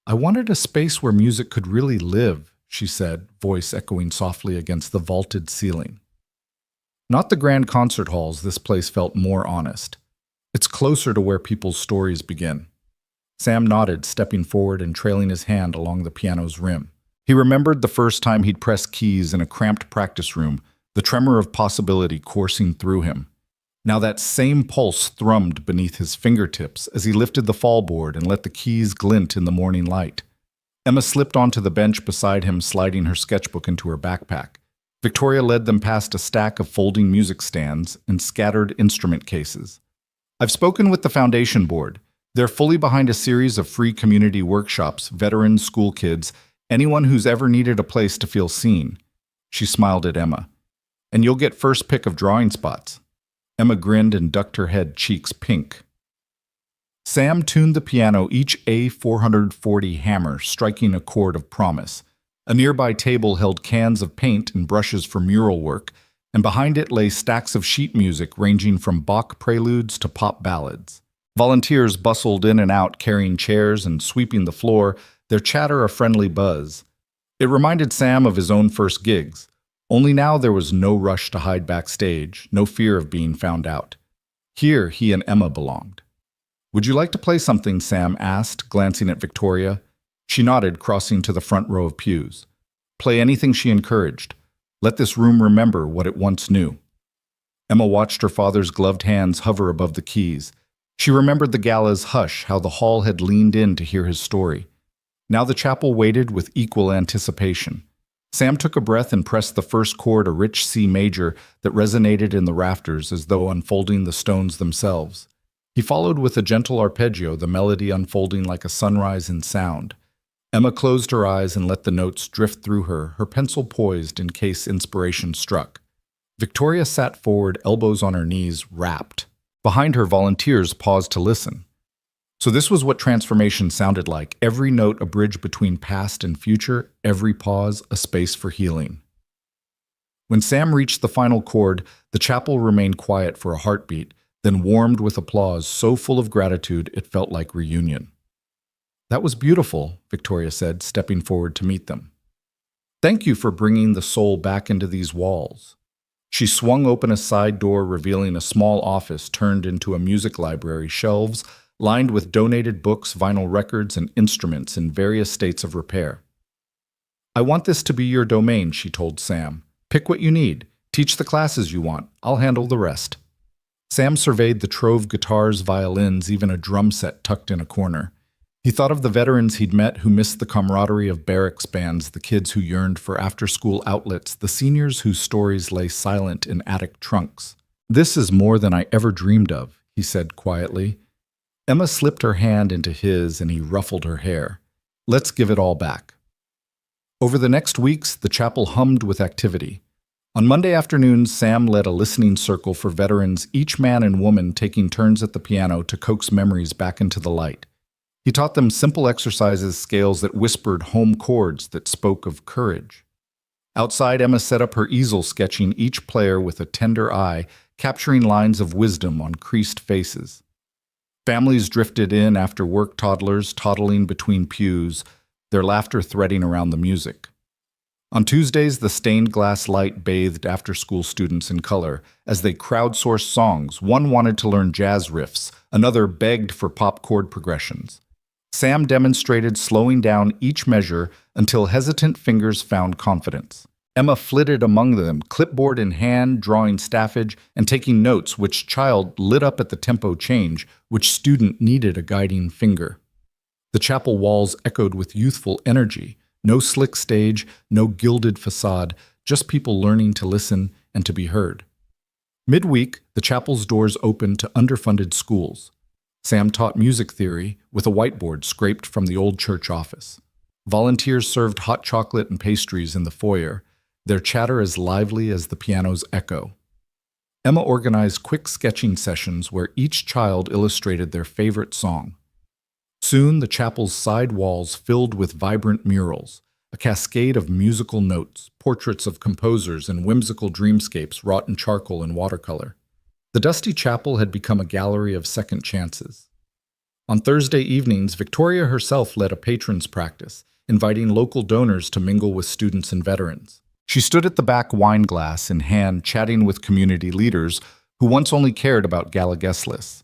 "I wanted a space where music could really live," she said, voice echoing softly against the vaulted ceiling. Not the grand concert halls, this place felt more honest. It's closer to where people's stories begin. Sam nodded, stepping forward and trailing his hand along the piano's rim. He remembered the first time he'd pressed keys in a cramped practice room, the tremor of possibility coursing through him. Now that same pulse thrummed beneath his fingertips as he lifted the fallboard and let the keys glint in the morning light. Emma slipped onto the bench beside him, sliding her sketchbook into her backpack. Victoria led them past a stack of folding music stands and scattered instrument cases. "I've spoken with the foundation board. They're fully behind a series of free community workshops, veterans, school kids, anyone who's ever needed a place to feel seen." She smiled at Emma. "And you'll get first pick of drawing spots." Emma grinned and ducked her head, cheeks pink. Sam tuned the piano, each A440 hammer striking a chord of promise. A nearby table held cans of paint and brushes for mural work, and behind it lay stacks of sheet music ranging from Bach preludes to pop ballads. Volunteers bustled in and out, carrying chairs and sweeping the floor, their chatter a friendly buzz. It reminded Sam of his own first gigs, only now there was no rush to hide backstage, no fear of being found out. Here he and Emma belonged. "Would you like to play something?" Sam asked, glancing at Victoria. She nodded, crossing to the front row of pews. "Play anything," she encouraged. "Let this room remember what it once knew." Emma watched her father's gloved hands hover above the keys. She remembered the gala's hush, how the hall had leaned in to hear his story. Now the chapel waited with equal anticipation. Sam took a breath and pressed the first chord, a rich C major that resonated in the rafters as though unfolding the stones themselves. He followed with a gentle arpeggio, the melody unfolding like a sunrise in sound. Emma closed her eyes and let the notes drift through her, her pencil poised in case inspiration struck. Victoria sat forward, elbows on her knees, rapt. Behind her, volunteers paused to listen. So this was what transformation sounded like, every note a bridge between past and future, every pause a space for healing. When Sam reached the final chord, the chapel remained quiet for a heartbeat, then warmed with applause so full of gratitude it felt like reunion. "That was beautiful," Victoria said, stepping forward to meet them. "Thank you for bringing the soul back into these walls." She swung open a side door, revealing a small office turned into a music library, shelves lined with donated books, vinyl records, and instruments in various states of repair. "I want this to be your domain," she told Sam. "Pick what you need. Teach the classes you want. I'll handle the rest." Sam surveyed the trove guitars, violins, even a drum set tucked in a corner. He thought of the veterans he'd met who missed the camaraderie of barracks bands, the kids who yearned for after-school outlets, the seniors whose stories lay silent in attic trunks. "This is more than I ever dreamed of," he said quietly. Emma slipped her hand into his and he ruffled her hair. "Let's give it all back." Over the next weeks, the chapel hummed with activity. On Monday afternoons, Sam led a listening circle for veterans, each man and woman taking turns at the piano to coax memories back into the light. He taught them simple exercises, scales that whispered, home chords that spoke of courage. Outside, Emma set up her easel, sketching each player with a tender eye, capturing lines of wisdom on creased faces. Families drifted in after work, toddlers toddling between pews, their laughter threading around the music. On Tuesdays, the stained glass light bathed after-school students in color as they crowdsourced songs. One wanted to learn jazz riffs, another begged for pop chord progressions. Sam demonstrated slowing down each measure until hesitant fingers found confidence. Emma flitted among them, clipboard in hand, drawing staffage, and taking notes. Which child lit up at the tempo change, which student needed a guiding finger. The chapel walls echoed with youthful energy. No slick stage, no gilded facade, just people learning to listen and to be heard. Midweek, the chapel's doors opened to underfunded schools. Sam taught music theory with a whiteboard scraped from the old church office. Volunteers served hot chocolate and pastries in the foyer, their chatter as lively as the piano's echo. Emma organized quick sketching sessions where each child illustrated their favorite song. Soon, the chapel's side walls filled with vibrant murals, a cascade of musical notes, portraits of composers, and whimsical dreamscapes wrought in charcoal and watercolor. The dusty chapel had become a gallery of second chances. On Thursday evenings, Victoria herself led a patrons' practice, inviting local donors to mingle with students and veterans. She stood at the back, wine glass in hand, chatting with community leaders who once only cared about gala guest lists.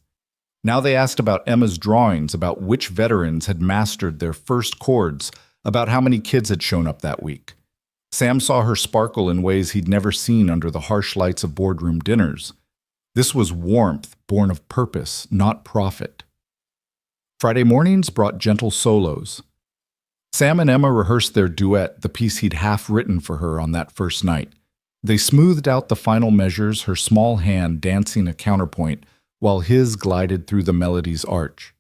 Now they asked about Emma's drawings, about which veterans had mastered their first chords, about how many kids had shown up that week. Sam saw her sparkle in ways he'd never seen under the harsh lights of boardroom dinners. This was warmth born of purpose, not profit. Friday mornings brought gentle solos. Sam and Emma rehearsed their duet, the piece he'd half written for her on that first night. They smoothed out the final measures, her small hand dancing a counterpoint, while his glided through the melody's arch.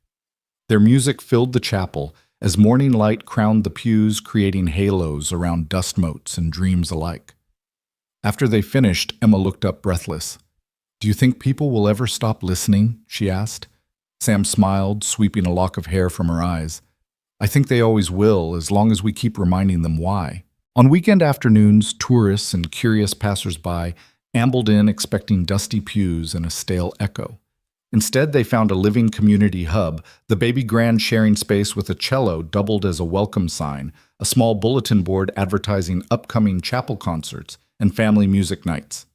Their music filled the chapel as morning light crowned the pews, creating halos around dust motes and dreams alike. After they finished, Emma looked up breathless. "Do you think people will ever stop listening?" she asked. Sam smiled, sweeping a lock of hair from her eyes. "I think they always will, as long as we keep reminding them why." On weekend afternoons, tourists and curious passers-by ambled in expecting dusty pews and a stale echo. Instead, they found a living community hub. The baby grand sharing space with a cello doubled as a welcome sign, a small bulletin board advertising upcoming chapel concerts and family music nights.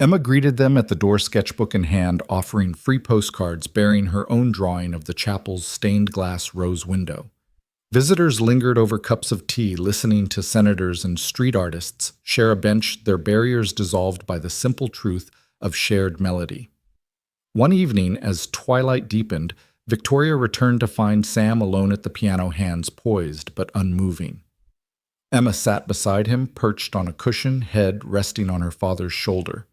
Emma greeted them at the door, sketchbook in hand, offering free postcards bearing her own drawing of the chapel's stained glass rose window. Visitors lingered over cups of tea, listening to senators and street artists share a bench, their barriers dissolved by the simple truth of shared melody. One evening, as twilight deepened, Victoria returned to find Sam alone at the piano, hands poised but unmoving. Emma sat beside him, perched on a cushion, head resting on her father's shoulder.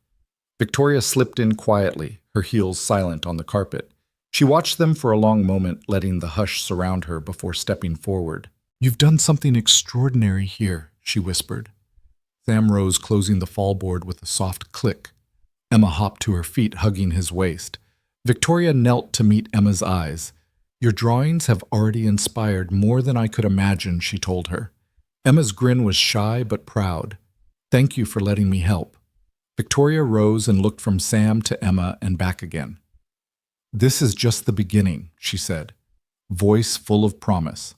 Victoria slipped in quietly, her heels silent on the carpet. She watched them for a long moment, letting the hush surround her before stepping forward. "You've done something extraordinary here," she whispered. Sam rose, closing the fallboard with a soft click. Emma hopped to her feet, hugging his waist. Victoria knelt to meet Emma's eyes. "Your drawings have already inspired more than I could imagine," she told her. Emma's grin was shy but proud. "Thank you for letting me help." Victoria rose and looked from Sam to Emma and back again. "This is just the beginning," she said, voice full of promise.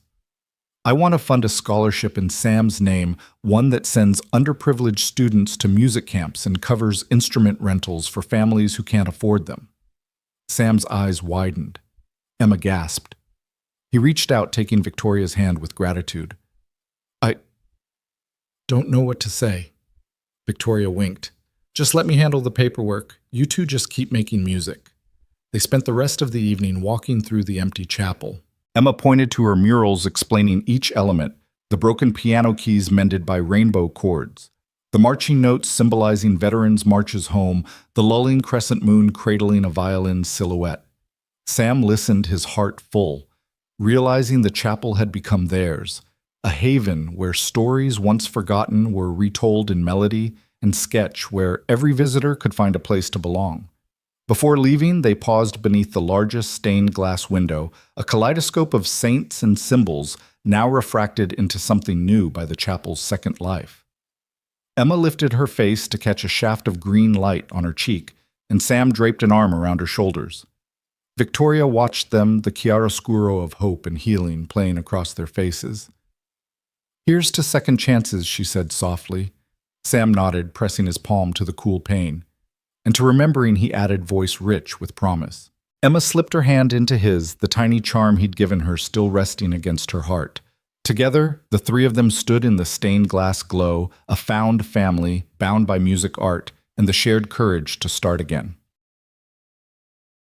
"I want to fund a scholarship in Sam's name, one that sends underprivileged students to music camps and covers instrument rentals for families who can't afford them." Sam's eyes widened. Emma gasped. He reached out, taking Victoria's hand with gratitude. "I don't know what to say." Victoria winked. "Just let me handle the paperwork. You two just keep making music." They spent the rest of the evening walking through the empty chapel. Emma pointed to her murals explaining each element, the broken piano keys mended by rainbow chords, the marching notes symbolizing veterans' marches home, the lulling crescent moon cradling a violin's silhouette. Sam listened, his heart full, realizing the chapel had become theirs, a haven where stories once forgotten were retold in melody and sketch, where every visitor could find a place to belong. Before leaving, they paused beneath the largest stained glass window, a kaleidoscope of saints and symbols now refracted into something new by the chapel's second life. Emma lifted her face to catch a shaft of green light on her cheek, and Sam draped an arm around her shoulders. Victoria watched them, the chiaroscuro of hope and healing playing across their faces. "Here's to second chances," she said softly. Sam nodded, pressing his palm to the cool pane. And to remembering, he added, voice rich with promise. Emma slipped her hand into his, the tiny charm he'd given her still resting against her heart. Together, the three of them stood in the stained glass glow, a found family, bound by music art, and the shared courage to start again.